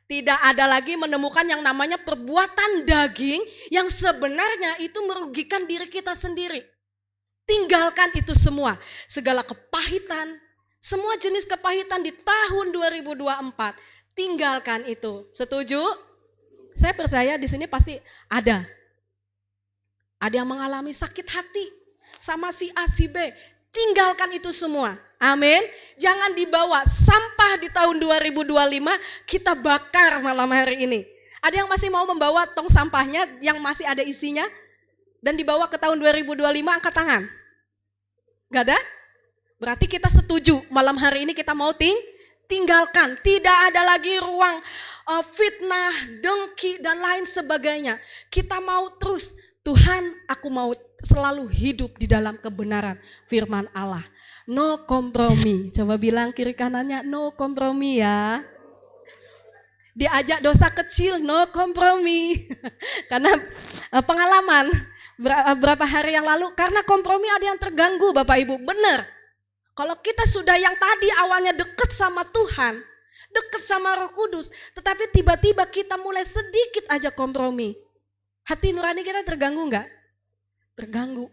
Tidak ada lagi menemukan yang namanya perbuatan daging yang sebenarnya itu merugikan diri kita sendiri. Tinggalkan itu semua. Segala kepahitan, semua jenis kepahitan di tahun 2024. Tinggalkan itu. Setuju? Saya percaya di sini pasti ada. Ada yang mengalami sakit hati sama si A, si B. Tinggalkan itu semua. Amin. Jangan dibawa sampah di tahun 2025 kita bakar malam hari ini. Ada yang masih mau membawa tong sampahnya yang masih ada isinya dan dibawa ke tahun 2025, angkat tangan. Gak ada? Berarti kita setuju malam hari ini kita mau tinggalkan. Tidak ada lagi ruang fitnah, dengki dan lain sebagainya. Kita mau terus, Tuhan, aku mau selalu hidup di dalam kebenaran firman Allah. No kompromi. Coba bilang kiri kanannya, no kompromi ya. Diajak dosa kecil, no kompromi. Karena pengalaman berapa hari yang lalu, karena kompromi ada yang terganggu Bapak Ibu. Benar. Kalau kita sudah yang tadi awalnya dekat sama Tuhan, dekat sama Roh Kudus, tetapi tiba-tiba kita mulai sedikit aja kompromi. Hati nurani kita terganggu enggak? Terganggu.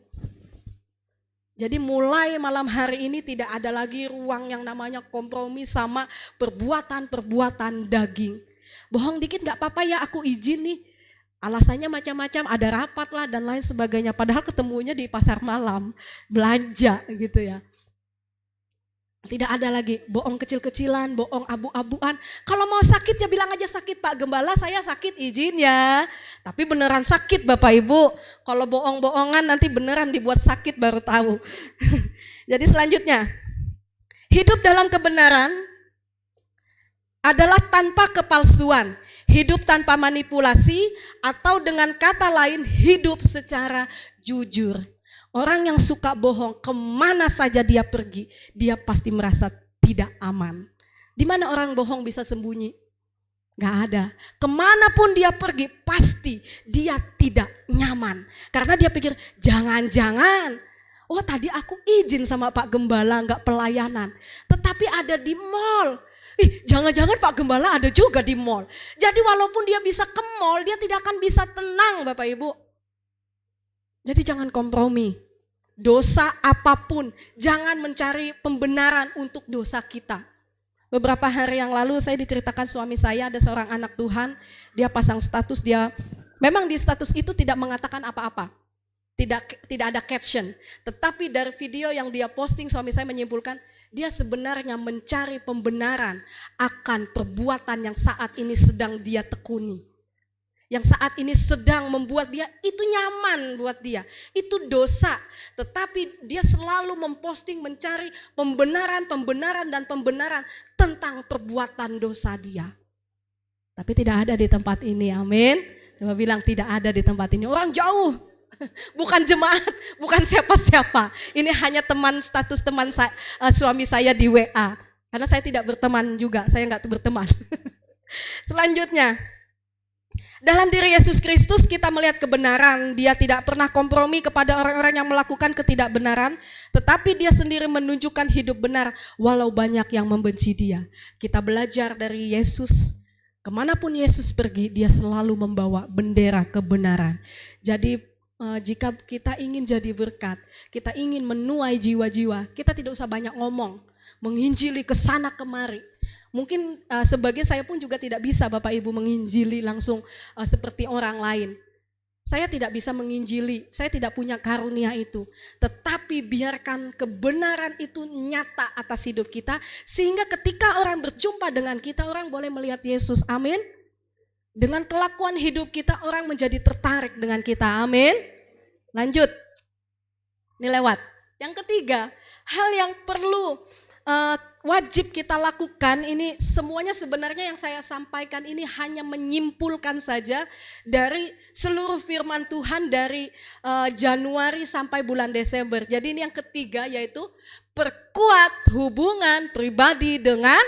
Jadi mulai malam hari ini tidak ada lagi ruang yang namanya kompromi sama perbuatan-perbuatan daging. Bohong dikit enggak apa-apa ya, aku izin nih. Alasannya macam-macam, ada rapat lah dan lain sebagainya. Padahal ketemunya di pasar malam, belanja gitu ya. Tidak ada lagi bohong kecil-kecilan, bohong abu-abuan. Kalau mau sakit ya bilang aja sakit, Pak Gembala saya sakit izin ya. Tapi beneran sakit Bapak Ibu. Kalau bohong-bohongan nanti beneran dibuat sakit baru tahu. Jadi selanjutnya, hidup dalam kebenaran adalah tanpa kepalsuan. Hidup tanpa manipulasi atau dengan kata lain hidup secara jujur. Orang yang suka bohong, kemana saja dia pergi, dia pasti merasa tidak aman. Di mana orang bohong bisa sembunyi? Gak ada. Kemanapun dia pergi, pasti dia tidak nyaman. Karena dia pikir, jangan-jangan, oh tadi aku izin sama Pak Gembala gak pelayanan. Tetapi ada di mall. Jangan-jangan Pak Gembala ada juga di mall. Jadi walaupun dia bisa ke mall, dia tidak akan bisa tenang Bapak Ibu. Jadi jangan kompromi. dosa apapun, jangan mencari pembenaran untuk dosa kita. Beberapa hari yang lalu saya diceritakan suami saya ada seorang anak Tuhan, dia pasang status, dia memang di status itu tidak mengatakan apa-apa. Tidak ada caption, tetapi dari video yang dia posting suami saya menyimpulkan dia sebenarnya mencari pembenaran akan perbuatan yang saat ini sedang dia tekuni. Yang saat ini sedang membuat dia itu nyaman buat dia, itu dosa. Tetapi dia selalu memposting mencari pembenaran tentang perbuatan dosa dia. Tapi tidak ada di tempat ini, amin. Coba bilang tidak ada di tempat ini, orang jauh. Bukan jemaat, bukan siapa-siapa. Ini hanya status teman suami saya di WA. Karena saya tidak berteman juga, saya enggak berteman. Selanjutnya, dalam diri Yesus Kristus kita melihat kebenaran. Dia tidak pernah kompromi kepada orang-orang yang melakukan ketidakbenaran, tetapi dia sendiri menunjukkan hidup benar walau banyak yang membenci dia. Kita belajar dari Yesus, kemanapun Yesus pergi, dia selalu membawa bendera kebenaran. Jadi jika kita ingin jadi berkat, kita ingin menuai jiwa-jiwa, kita tidak usah banyak ngomong, menginjili ke sana kemari. Mungkin sebagai saya pun juga tidak bisa Bapak Ibu menginjili langsung seperti orang lain. Saya tidak bisa menginjili, saya tidak punya karunia itu. Tetapi biarkan kebenaran itu nyata atas hidup kita, sehingga ketika orang berjumpa dengan kita, orang boleh melihat Yesus, amin. Dengan kelakuan hidup kita, orang menjadi tertarik dengan kita, amin. Lanjut, ini lewat. Yang ketiga, hal yang perlu wajib kita lakukan, ini semuanya sebenarnya yang saya sampaikan ini hanya menyimpulkan saja dari seluruh firman Tuhan dari Januari sampai bulan Desember. Jadi ini yang ketiga, yaitu perkuat hubungan pribadi dengan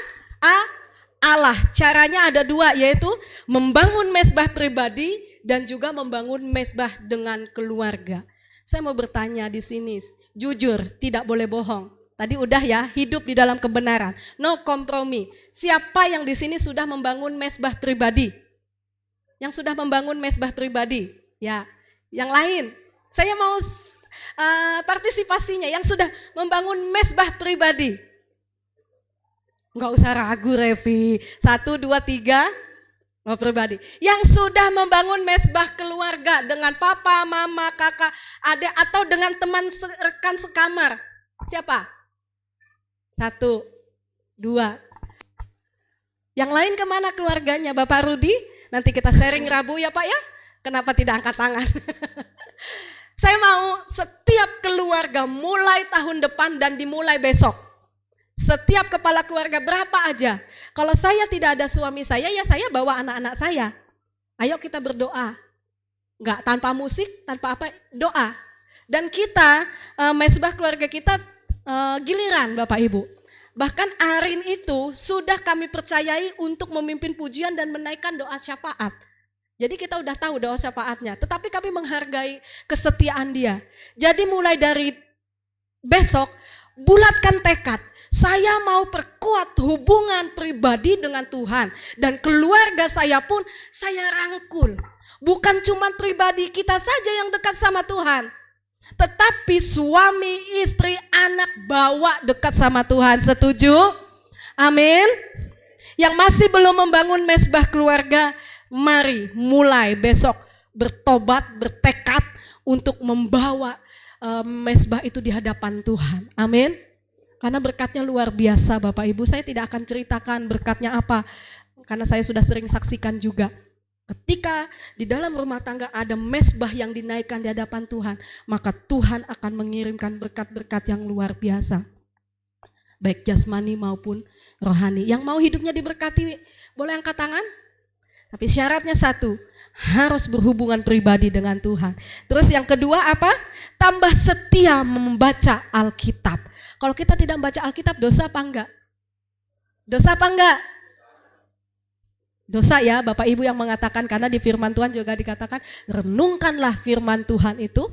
Allah. Caranya ada dua, yaitu membangun mezbah pribadi dan juga membangun mezbah dengan keluarga. Saya mau bertanya di sini, jujur, tidak boleh bohong. Tadi udah ya, hidup di dalam kebenaran, no kompromi. Siapa yang di sini sudah membangun mezbah pribadi? Yang sudah membangun mezbah pribadi? Ya, yang lain. Saya mau partisipasinya yang sudah membangun mezbah pribadi. Enggak usah ragu Revi. 1, 2, 3, mau pribadi. Yang sudah membangun mezbah keluarga dengan papa, mama, kakak, adik atau dengan teman rekan sekamar. Siapa? 1, 2. Yang lain kemana keluarganya? Bapak Rudi, nanti kita sharing Rabu ya Pak ya. Kenapa tidak angkat tangan? Saya mau setiap keluarga mulai tahun depan dan dimulai besok. Setiap kepala keluarga berapa aja. Kalau saya tidak ada suami saya, ya saya bawa anak-anak saya. Ayo kita berdoa. Enggak, tanpa musik, tanpa apa, doa. Dan kita, mezbah keluarga kita giliran Bapak Ibu. Bahkan Arin itu sudah kami percayai untuk memimpin pujian dan menaikkan doa syafaat. Jadi kita udah tahu doa syafaatnya, tetapi kami menghargai kesetiaan dia. Jadi mulai dari besok, bulatkan tekad. Saya mau perkuat hubungan pribadi dengan Tuhan. Dan keluarga saya pun saya rangkul. Bukan cuma pribadi kita saja yang dekat sama Tuhan, tetapi suami, istri, anak bawa dekat sama Tuhan. Setuju? Amin. Yang masih belum membangun mezbah keluarga, mari mulai besok bertobat, bertekad untuk membawa mezbah itu di hadapan Tuhan. Amin. Karena berkatnya luar biasa Bapak Ibu. Saya tidak akan ceritakan berkatnya apa, karena saya sudah sering saksikan juga. Ketika di dalam rumah tangga ada mezbah yang dinaikkan di hadapan Tuhan, maka Tuhan akan mengirimkan berkat-berkat yang luar biasa. Baik jasmani maupun rohani. Yang mau hidupnya diberkati boleh angkat tangan? Tapi syaratnya satu, harus berhubungan pribadi dengan Tuhan. Terus yang kedua apa? Tambah setia membaca Alkitab. Kalau kita tidak membaca Alkitab, dosa apa enggak? Dosa apa enggak? Dosa ya Bapak Ibu yang mengatakan, karena di firman Tuhan juga dikatakan renungkanlah firman Tuhan itu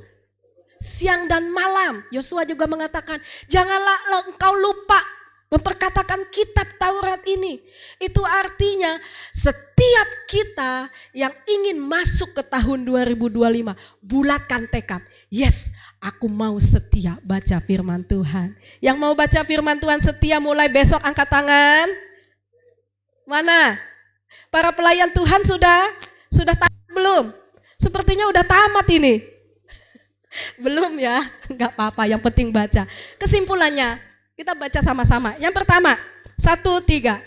siang dan malam. Yosua juga mengatakan janganlah engkau lupa memperkatakan kitab Taurat ini. Itu artinya setiap kita yang ingin masuk ke tahun 2025, bulatkan tekad. Yes, aku mau setia baca firman Tuhan. Yang mau baca firman Tuhan setia mulai besok angkat tangan. Mana? Para pelayan Tuhan sudah tamat belum? Sepertinya udah tamat ini. Belum ya? Enggak apa-apa, yang penting baca. Kesimpulannya, kita baca sama-sama. Yang pertama, 1-3.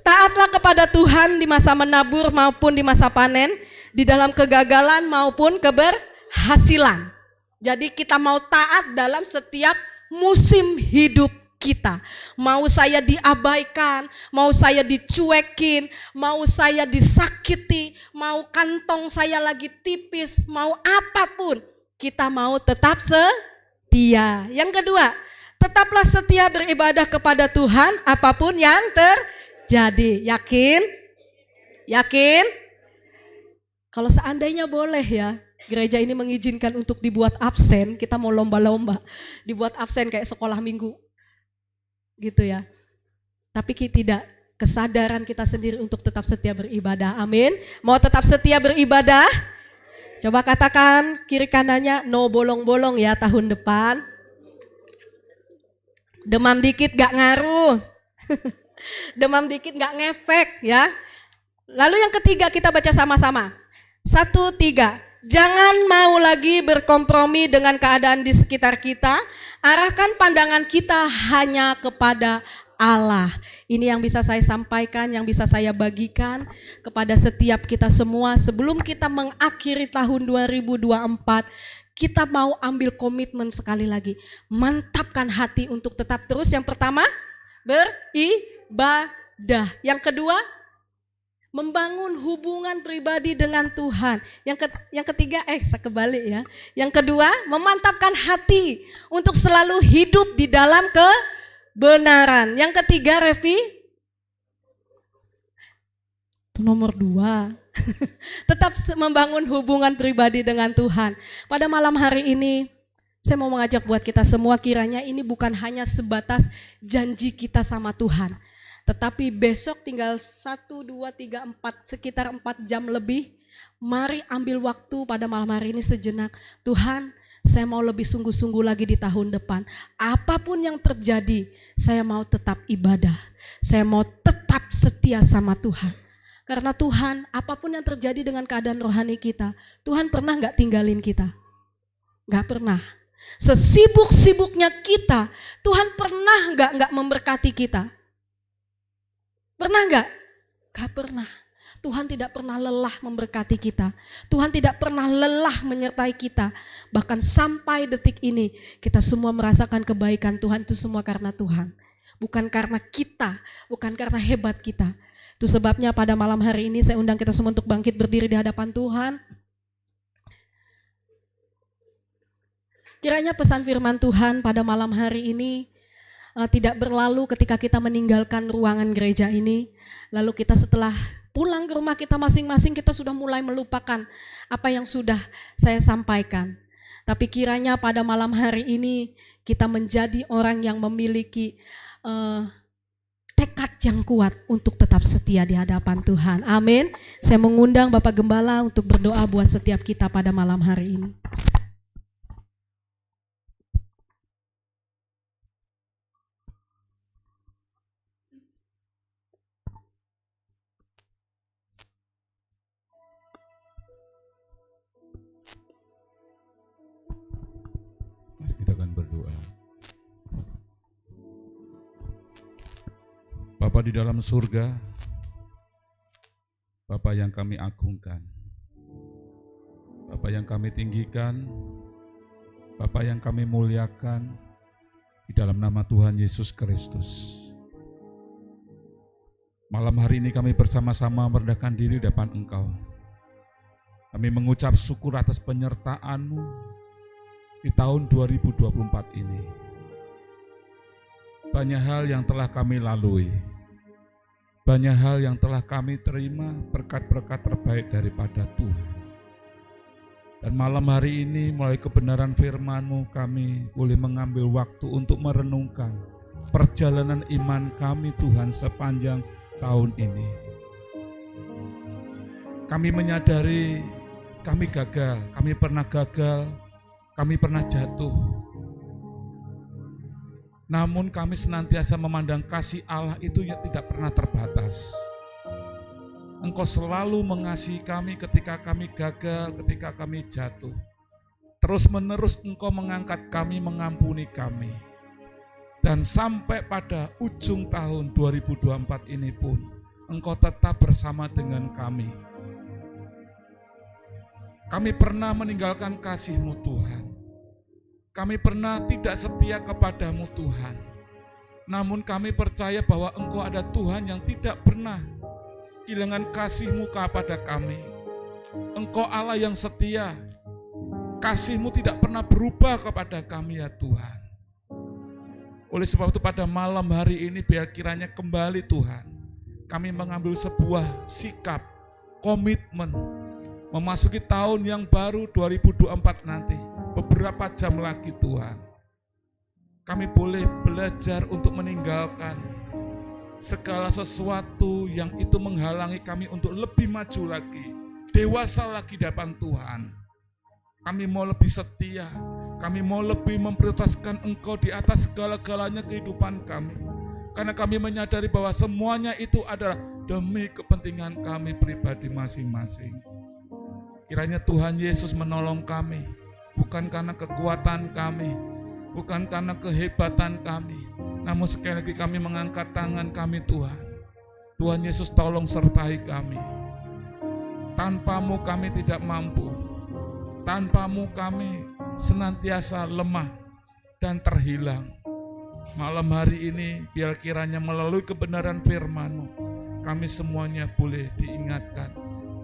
Taatlah kepada Tuhan di masa menabur maupun di masa panen, di dalam kegagalan maupun keberhasilan. Jadi kita mau taat dalam setiap musim hidup kita. Mau saya diabaikan, mau saya dicuekin, mau saya disakiti, mau kantong saya lagi tipis, mau apapun, kita mau tetap setia. Yang kedua, tetaplah setia beribadah kepada Tuhan apapun yang terjadi. Yakin? Yakin? Kalau seandainya boleh ya, gereja ini mengizinkan untuk dibuat absen, kita mau lomba-lomba, dibuat absen kayak sekolah minggu. Gitu ya. Tapi tidak, kesadaran kita sendiri untuk tetap setia beribadah. Amin. Mau tetap setia beribadah? Coba katakan kiri kanannya, no bolong-bolong ya tahun depan. Demam dikit gak ngaruh. Demam dikit gak ngefek ya. Lalu yang ketiga kita baca sama-sama. 1-3. Jangan mau lagi berkompromi dengan keadaan di sekitar kita. Arahkan pandangan kita hanya kepada Allah. Ini yang bisa saya sampaikan, yang bisa saya bagikan kepada setiap kita semua. Sebelum kita mengakhiri tahun 2024, kita mau ambil komitmen sekali lagi. Mantapkan hati untuk tetap terus. Yang pertama, beribadah. Yang kedua, membangun hubungan pribadi dengan Tuhan. Yang ketiga, saya kebalik ya. Yang kedua, memantapkan hati untuk selalu hidup di dalam kebenaran. Yang ketiga, Revi, itu nomor 2. Tetap membangun hubungan pribadi dengan Tuhan. Pada malam hari ini, saya mau mengajak buat kita semua, kiranya ini bukan hanya sebatas janji kita sama Tuhan. Tetapi besok tinggal 1, 2, 3, 4, sekitar 4 jam lebih. Mari ambil waktu pada malam hari ini sejenak. Tuhan, saya mau lebih sungguh-sungguh lagi di tahun depan. Apapun yang terjadi, saya mau tetap ibadah. Saya mau tetap setia sama Tuhan. Karena Tuhan, apapun yang terjadi dengan keadaan rohani kita, Tuhan pernah gak tinggalin kita? Gak pernah. Sesibuk-sibuknya kita, Tuhan pernah gak memberkati kita? Pernah enggak? Gak pernah. Tuhan tidak pernah lelah memberkati kita. Tuhan tidak pernah lelah menyertai kita. Bahkan sampai detik ini kita semua merasakan kebaikan Tuhan, itu semua karena Tuhan. Bukan karena kita, bukan karena hebat kita. Itu sebabnya pada malam hari ini saya undang kita semua untuk bangkit berdiri di hadapan Tuhan. Kiranya pesan firman Tuhan pada malam hari ini tidak berlalu ketika kita meninggalkan ruangan gereja ini. Lalu kita setelah pulang ke rumah kita masing-masing, kita sudah mulai melupakan apa yang sudah saya sampaikan. Tapi kiranya pada malam hari ini kita menjadi orang yang memiliki tekad yang kuat untuk tetap setia di hadapan Tuhan. Amin. Saya mengundang Bapak Gembala untuk berdoa buat setiap kita pada malam hari ini. Kita akan berdoa. Bapa di dalam surga, Bapa yang kami agungkan, Bapa yang kami tinggikan, Bapa yang kami muliakan, di dalam nama Tuhan Yesus Kristus. Malam hari ini kami bersama-sama merendahkan diri di depan Engkau. Kami mengucap syukur atas penyertaan-Mu di tahun 2024 ini. Banyak hal yang telah kami lalui, banyak hal yang telah kami terima, berkat-berkat terbaik daripada Tuhan. Dan malam hari ini melalui kebenaran firman-Mu kami boleh mengambil waktu untuk merenungkan perjalanan iman kami Tuhan sepanjang tahun ini. Kami menyadari kami gagal, kami pernah gagal, Kami pernah jatuh, namun kami senantiasa memandang kasih Allah itu yang tidak pernah terbatas. Engkau selalu mengasihi kami ketika kami gagal, ketika kami jatuh. Terus menerus Engkau mengangkat kami, mengampuni kami. Dan sampai pada ujung tahun 2024 ini pun, Engkau tetap bersama dengan kami. Kami pernah meninggalkan kasih-Mu Tuhan. Kami pernah tidak setia kepadamu Tuhan. Namun kami percaya bahwa Engkau ada Tuhan yang tidak pernah kehilangan kasih-Mu kepada kami. Engkau Allah yang setia. Kasih-Mu tidak pernah berubah kepada kami ya Tuhan. Oleh sebab itu pada malam hari ini biar kiranya kembali Tuhan. Kami mengambil sebuah sikap, komitmen, memasuki tahun yang baru 2024 nanti, beberapa jam lagi Tuhan. Kami boleh belajar untuk meninggalkan segala sesuatu yang itu menghalangi kami untuk lebih maju lagi, dewasa lagi di hadapan Tuhan. Kami mau lebih setia, kami mau lebih memprioritaskan Engkau di atas segala-galanya kehidupan kami. Karena kami menyadari bahwa semuanya itu adalah demi kepentingan kami pribadi masing-masing. Kiranya Tuhan Yesus menolong kami, bukan karena kekuatan kami, bukan karena kehebatan kami, namun sekali lagi kami mengangkat tangan kami Tuhan. Tuhan Yesus tolong sertai kami. Tanpa-Mu kami tidak mampu, tanpa-Mu kami senantiasa lemah dan terhilang. Malam hari ini biar kiranya melalui kebenaran firman-Mu, kami semuanya boleh diingatkan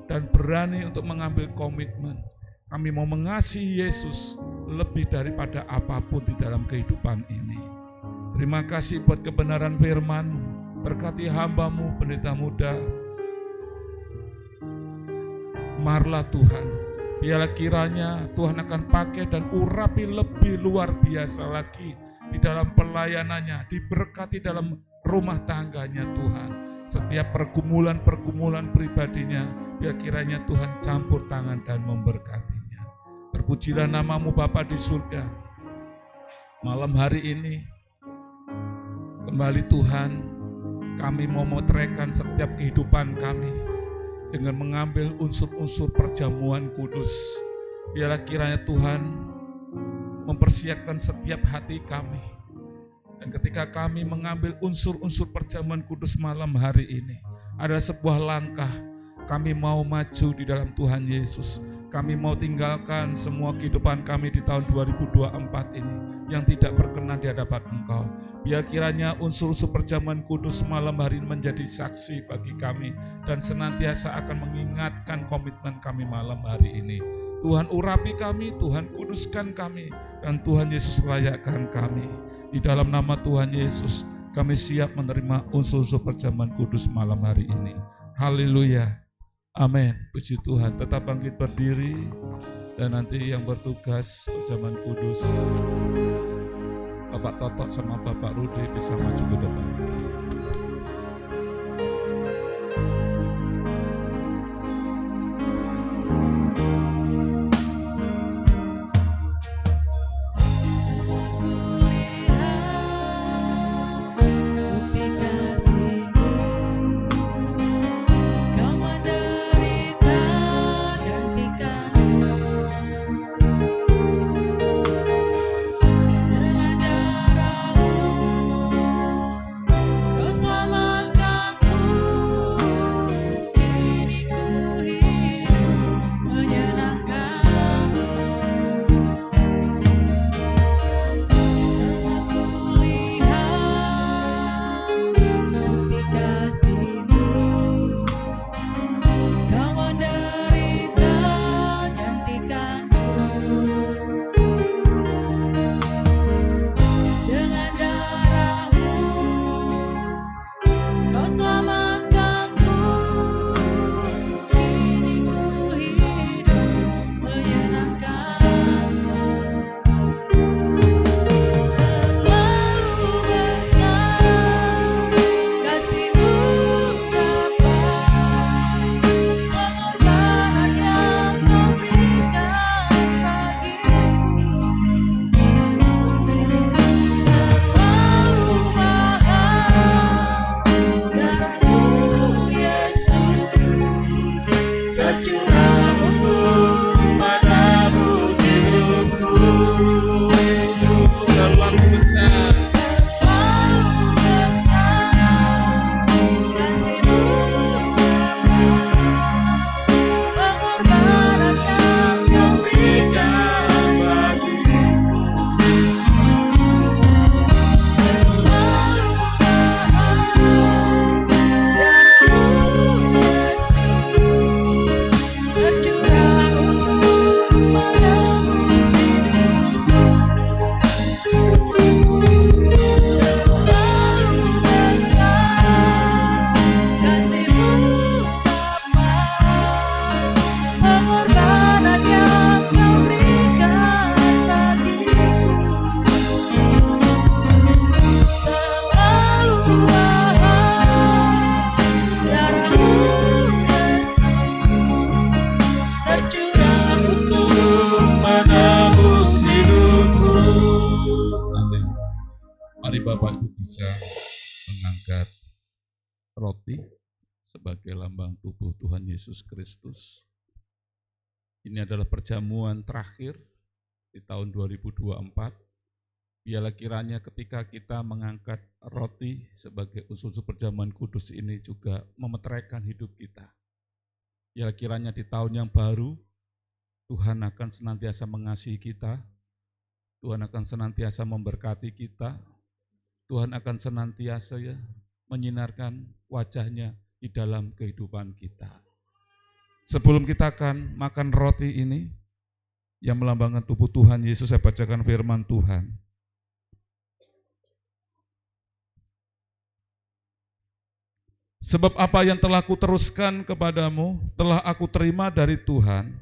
dan berani untuk mengambil komitmen. Kami mau mengasihi Yesus lebih daripada apapun di dalam kehidupan ini. Terima kasih buat kebenaran firman-Mu. Berkati hamba-Mu, pendeta muda Marla Tuhan. Biarlah kiranya Tuhan akan pakai dan urapi lebih luar biasa lagi di dalam pelayanannya, diberkati dalam rumah tangganya Tuhan. Setiap pergumulan-pergumulan pribadinya, biar kiranya Tuhan campur tangan dan memberkatinya. Terpujilah nama-Mu Bapa di surga. Malam hari ini, kembali Tuhan, kami mau memotretkan setiap kehidupan kami dengan mengambil unsur-unsur perjamuan kudus. Biarlah kiranya Tuhan mempersiapkan setiap hati kami. Dan ketika kami mengambil unsur-unsur perjamuan kudus malam hari ini, ada sebuah langkah. Kami mau maju di dalam Tuhan Yesus. Kami mau tinggalkan semua kehidupan kami di tahun 2024 ini yang tidak berkenan di hadapan Engkau. Biar kiranya unsur-unsur perjamuan kudus malam hari ini menjadi saksi bagi kami dan senantiasa akan mengingatkan komitmen kami malam hari ini. Tuhan urapi kami, Tuhan kuduskan kami, dan Tuhan Yesus layakkan kami. Di dalam nama Tuhan Yesus, kami siap menerima unsur-unsur perjamuan kudus malam hari ini. Haleluya. Amin. Puji Tuhan. Tetap bangkit berdiri, dan nanti yang bertugas perjamuan kudus, Bapak Totok sama Bapak Rudi bisa maju ke depan. Kau selalu Mari Bapak Ibu bisa mengangkat roti sebagai lambang tubuh Tuhan Yesus Kristus. Ini adalah perjamuan terakhir di tahun 2024. Biarlah kiranya ketika kita mengangkat roti sebagai unsur perjamuan kudus ini juga memeteraikan hidup kita. Biarlah kiranya di tahun yang baru, Tuhan akan senantiasa mengasihi kita, Tuhan akan senantiasa memberkati kita, Tuhan akan senantiasa menyinarkan wajahnya di dalam kehidupan kita. Sebelum kita akan makan roti ini, yang melambangkan tubuh Tuhan Yesus, saya bacakan firman Tuhan. Sebab apa yang telah kuteruskan kepadamu, telah aku terima dari Tuhan,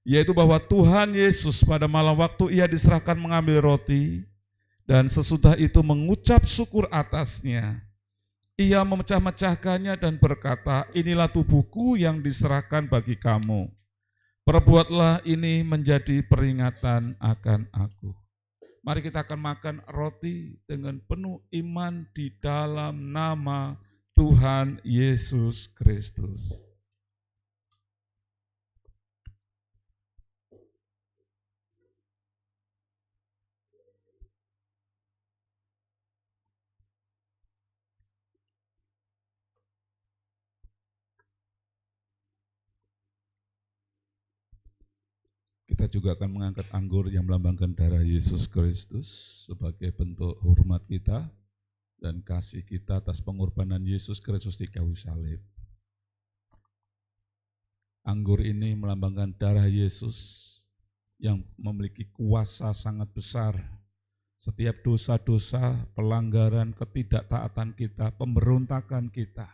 yaitu bahwa Tuhan Yesus pada malam waktu ia diserahkan mengambil roti, dan sesudah itu mengucap syukur atasnya, ia memecah-mecahkannya dan berkata, inilah tubuhku yang diserahkan bagi kamu. Perbuatlah ini menjadi peringatan akan aku. Mari kita akan makan roti dengan penuh iman di dalam nama Tuhan Yesus Kristus. Kita juga akan mengangkat anggur yang melambangkan darah Yesus Kristus sebagai bentuk hormat kita dan kasih kita atas pengorbanan Yesus Kristus di kayu salib. Anggur ini melambangkan darah Yesus yang memiliki kuasa sangat besar. Setiap dosa-dosa, pelanggaran, ketidaktaatan kita, pemberontakan kita,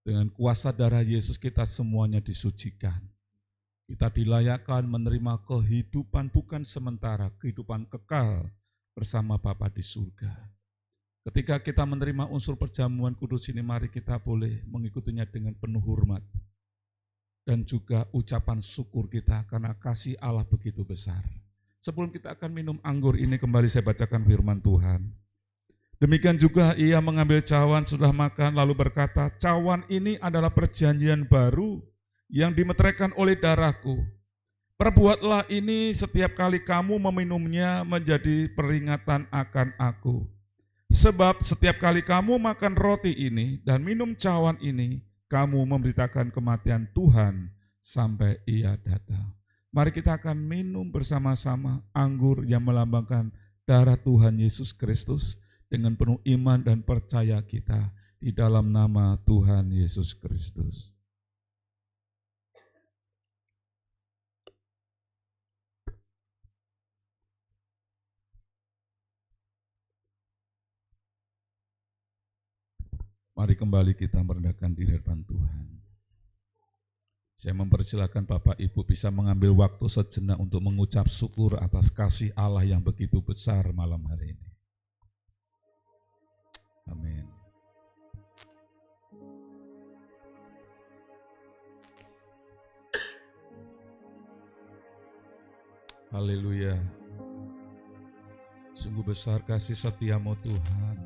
dengan kuasa darah Yesus kita semuanya disucikan. Kita dilayakkan menerima kehidupan bukan sementara, kehidupan kekal bersama Bapa di surga. Ketika kita menerima unsur perjamuan kudus ini, mari kita boleh mengikutinya dengan penuh hormat. Dan juga ucapan syukur kita karena kasih Allah begitu besar. Sebelum kita akan minum anggur ini, kembali saya bacakan firman Tuhan. Demikian juga ia mengambil cawan sudah makan, lalu berkata, cawan ini adalah perjanjian baru yang dimeteraikan oleh darahku. Perbuatlah ini setiap kali kamu meminumnya menjadi peringatan akan aku. Sebab setiap kali kamu makan roti ini dan minum cawan ini, kamu memberitakan kematian Tuhan sampai ia datang. Mari kita akan minum bersama-sama anggur yang melambangkan darah Tuhan Yesus Kristus dengan penuh iman dan percaya kita di dalam nama Tuhan Yesus Kristus. Mari kembali kita merendahkan diri depan Tuhan. Saya mempersilakan Bapak Ibu bisa mengambil waktu sejenak untuk mengucap syukur atas kasih Allah yang begitu besar malam hari ini. Amin. Haleluya. Sungguh besar kasih setiamu Tuhan.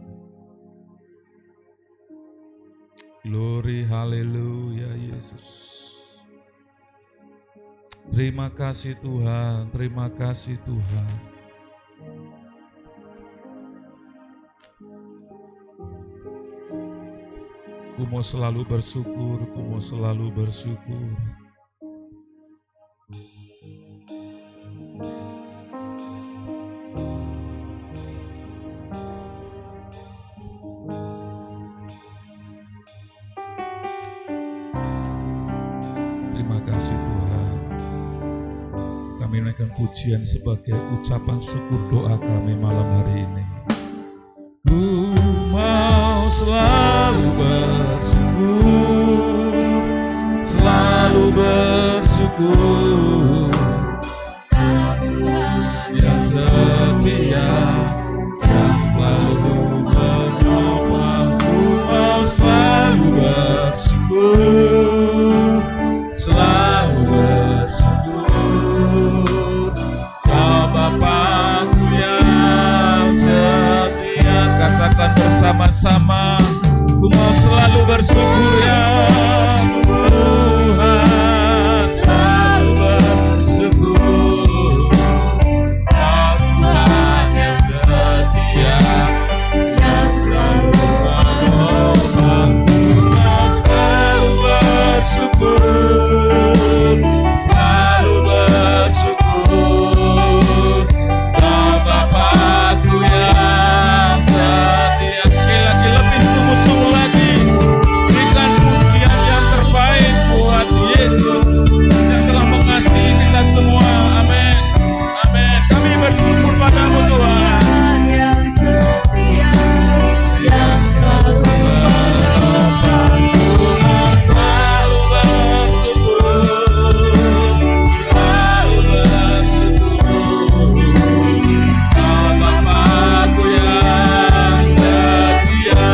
Glory, haleluya Yesus. Terima kasih Tuhan, terima kasih Tuhan. Ku mau selalu bersyukur, ku mau selalu bersyukur. Terima kasih Tuhan. Kami menaikkan pujian sebagai ucapan syukur doa kami malam hari ini. Ku mau selalu bersyukur, selalu bersyukur. Yang setia, yang selalu menolong. Ku mau selalu bersyukur, selalu bersyukur. Kau Bapakku yang setia. bersama-sama. Ku mau selalu bersyukur ya Tuhan, selalu bersyukur. Tuhan yang setia, yang selalu menolongku. Mau selalu bersyukur, selalu bersyukur. Bapakku yang setia. Sekali lagi, lebih sungguh-sungguh lagi, berikan pujian yang terbaik buat Yesus yang telah mengasihi kita semua. Amin, amin. Kami bersyukur padamu Tuhan yang setia, yang selalu menolongku. Selalu bersyukur, selalu bersyukur. Bapakku yang setia,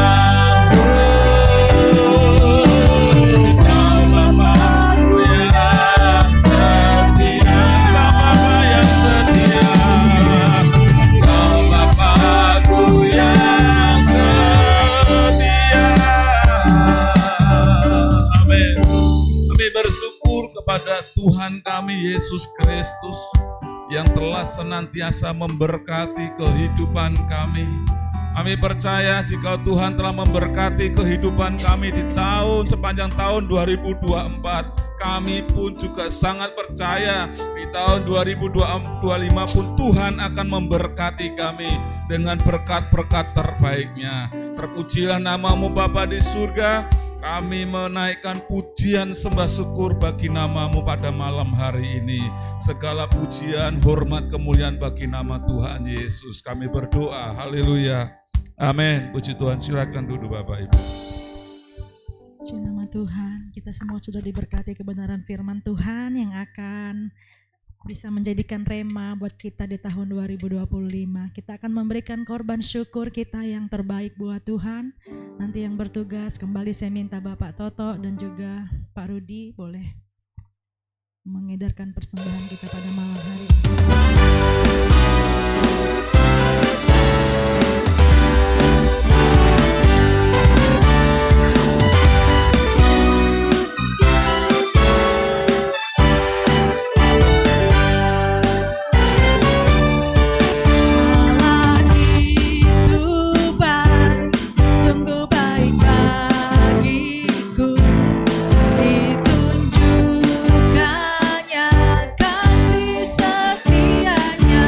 Bapakku yang setia, Bapa yang setia, Bapakku yang setia. Amin. Kami bersyukur kepada Tuhan kami Yesus Kristus yang telah senantiasa memberkati kehidupan kami. Kami percaya jika Tuhan telah memberkati kehidupan kami di sepanjang tahun 2024, kami pun juga sangat percaya di tahun 2025 pun Tuhan akan memberkati kami dengan berkat-berkat terbaiknya. Terpujilah namamu Bapa di surga. Kami menaikkan pujian sembah syukur bagi namamu pada malam hari ini. Segala pujian, hormat, kemuliaan bagi nama Tuhan Yesus. Kami berdoa, haleluya. Amin. Puji Tuhan, silakan duduk Bapak Ibu. Puji nama Tuhan, kita semua sudah diberkati kebenaran firman Tuhan yang akan bisa menjadikan rema buat kita di tahun 2025. Kita akan memberikan korban syukur kita yang terbaik buat Tuhan. Nanti yang bertugas kembali saya minta Bapak Toto dan juga Pak Rudi boleh mengedarkan persembahan kita pada malam hari ini. Ditunjukkannya kasih setianya.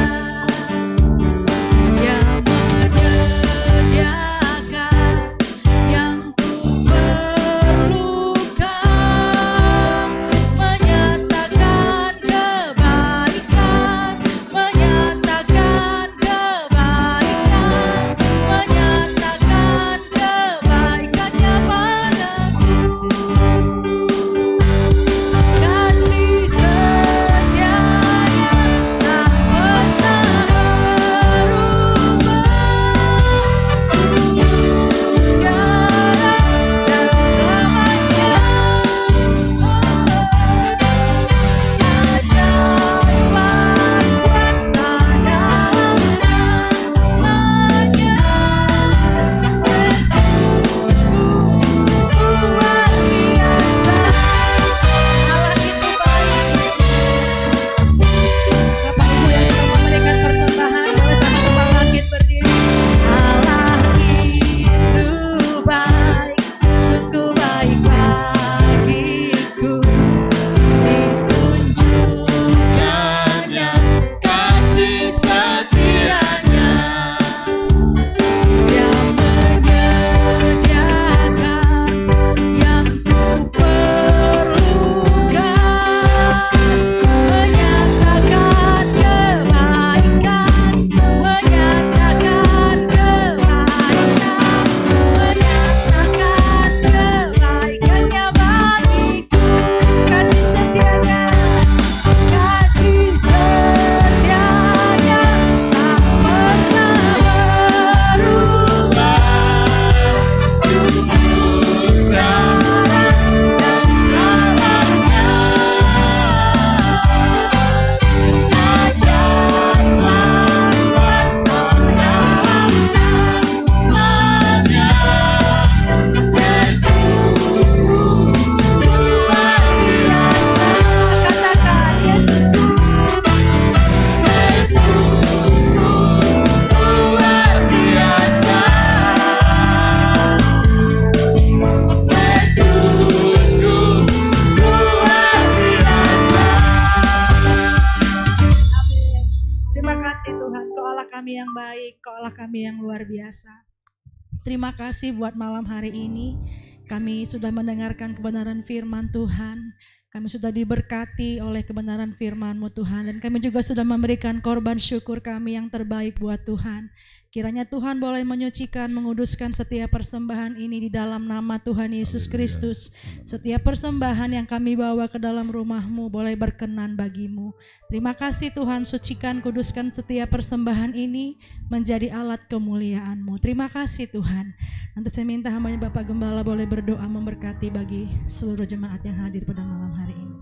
baik, Kau Allah kami yang luar biasa. Terima kasih buat malam hari ini. Kami sudah mendengarkan kebenaran firman Tuhan. Kami sudah diberkati oleh kebenaran firman-Mu Tuhan. Dan kami juga sudah memberikan korban syukur kami yang terbaik buat Tuhan. Kiranya Tuhan boleh menyucikan, menguduskan setiap persembahan ini di dalam nama Tuhan Yesus Kristus. Setiap persembahan yang kami bawa ke dalam rumah-Mu boleh berkenan bagi-Mu. Terima kasih Tuhan, sucikan, kuduskan setiap persembahan ini menjadi alat kemuliaan-Mu. Terima kasih Tuhan. Nanti saya minta hamba-Nya Bapak Gembala boleh berdoa memberkati bagi seluruh jemaat yang hadir pada malam hari ini.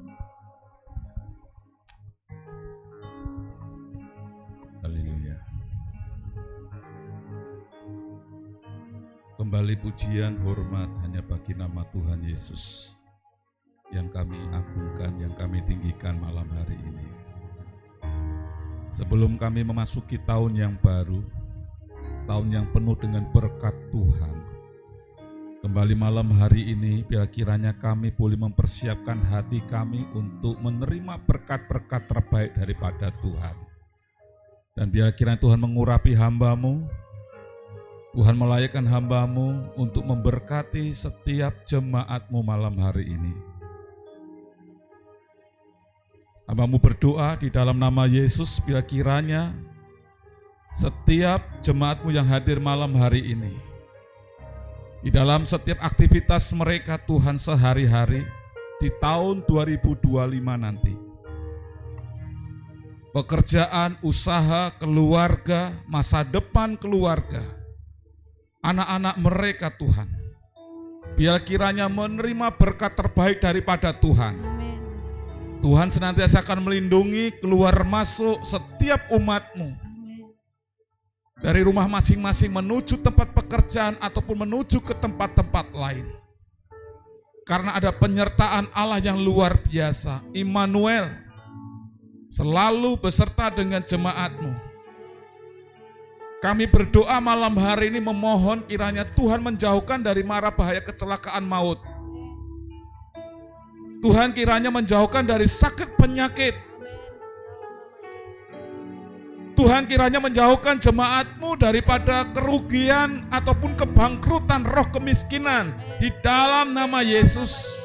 Haleluya. Kembali pujian hormat hanya bagi nama Tuhan Yesus yang kami agungkan, yang kami tinggikan malam hari ini. Sebelum kami memasuki tahun yang baru, tahun yang penuh dengan berkat Tuhan, kembali malam hari ini biar kiranya kami boleh mempersiapkan hati kami untuk menerima berkat-berkat terbaik daripada Tuhan. Dan biar kiranya Tuhan mengurapi hamba-Mu, Tuhan melayakkan hamba-Mu untuk memberkati setiap jemaat-Mu malam hari ini. Hamba-Mu berdoa di dalam nama Yesus, bila kiranya setiap jemaat-Mu yang hadir malam hari ini, di dalam setiap aktivitas mereka Tuhan sehari-hari, di tahun 2025 nanti, pekerjaan, usaha, keluarga, masa depan keluarga, anak-anak mereka Tuhan, biar kiranya menerima berkat terbaik daripada Tuhan. Amin. Tuhan senantiasa akan melindungi keluar masuk setiap umat-Mu. Amin. Dari rumah masing-masing menuju tempat pekerjaan ataupun menuju ke tempat-tempat lain. Karena ada penyertaan Allah yang luar biasa. Immanuel selalu beserta dengan jemaat-Mu. Kami berdoa malam hari ini memohon kiranya Tuhan menjauhkan dari mara bahaya kecelakaan maut. Tuhan kiranya menjauhkan dari sakit penyakit. Tuhan kiranya menjauhkan jemaat-Mu daripada kerugian ataupun kebangkrutan roh kemiskinan di dalam nama Yesus.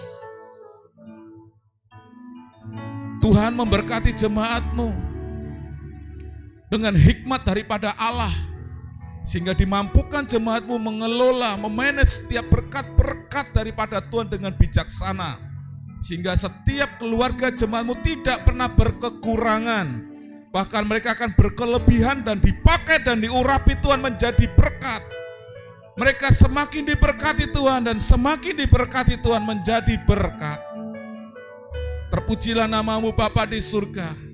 Tuhan memberkati jemaat-Mu dengan hikmat daripada Allah, sehingga dimampukan jemaat-Mu mengelola, memanage setiap berkat-berkat daripada Tuhan dengan bijaksana, sehingga setiap keluarga jemaat-Mu tidak pernah berkekurangan, bahkan mereka akan berkelebihan dan dipakai dan diurapi Tuhan menjadi berkat. Mereka semakin diberkati Tuhan dan semakin diberkati Tuhan menjadi berkat. Terpujilah nama-Mu Bapa di surga.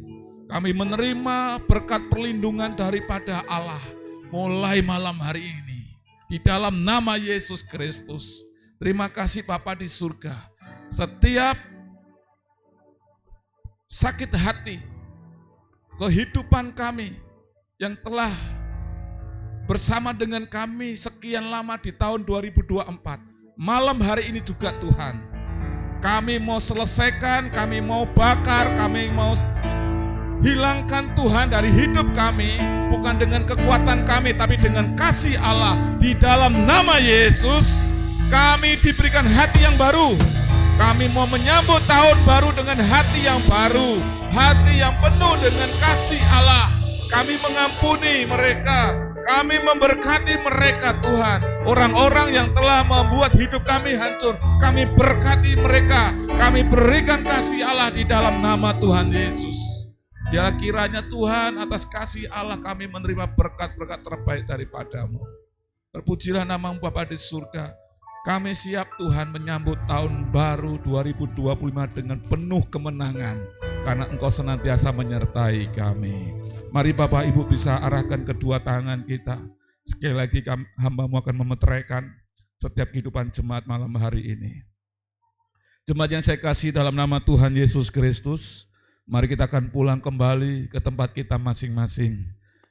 Kami menerima berkat perlindungan daripada Allah mulai malam hari ini di dalam nama Yesus Kristus. Terima kasih Bapa di surga. Setiap sakit hati kehidupan kami yang telah bersama dengan kami sekian lama di tahun 2024, malam hari ini juga Tuhan, kami mau selesaikan, kami mau bakar, kami mau hilangkan Tuhan dari hidup kami, bukan dengan kekuatan kami, tapi dengan kasih Allah. Di dalam nama Yesus, kami diberikan hati yang baru. Kami mau menyambut tahun baru dengan hati yang baru, hati yang penuh dengan kasih Allah. Kami mengampuni mereka, kami memberkati mereka Tuhan. Orang-orang yang telah membuat hidup kami hancur, kami berkati mereka. Kami berikan kasih Allah di dalam nama Tuhan Yesus. Ya kiranya Tuhan atas kasih Allah kami menerima berkat-berkat terbaik daripada-Mu. Terpujilah nama-Mu Bapa di surga. Kami siap Tuhan menyambut tahun baru 2025 dengan penuh kemenangan. Karena Engkau senantiasa menyertai kami. Mari Bapak Ibu bisa arahkan kedua tangan kita. Sekali lagi hamba-Mu akan memeteraikan setiap kehidupan jemaat malam hari ini. Jemaat yang saya kasih dalam nama Tuhan Yesus Kristus, mari kita akan pulang kembali ke tempat kita masing-masing.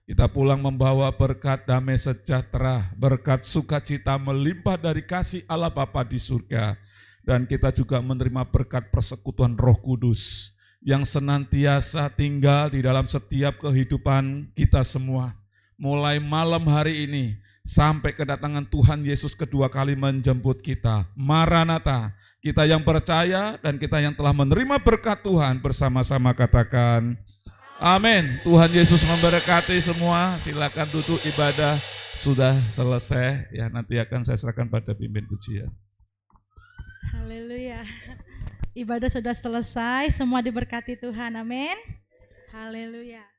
Kita pulang membawa berkat damai sejahtera, berkat sukacita melimpah dari kasih Allah Bapa di surga. Dan kita juga menerima berkat persekutuan Roh Kudus yang senantiasa tinggal di dalam setiap kehidupan kita semua. mulai malam hari ini sampai kedatangan Tuhan Yesus kedua kali menjemput kita. Maranatha, kita yang percaya dan kita yang telah menerima berkat Tuhan bersama-sama katakan amin. Tuhan Yesus memberkati semua. Silakan duduk, ibadah sudah selesai. Ya, nanti akan saya serahkan pada pimpin pujian. Haleluya. Ibadah sudah selesai, semua diberkati Tuhan. Amin. Haleluya.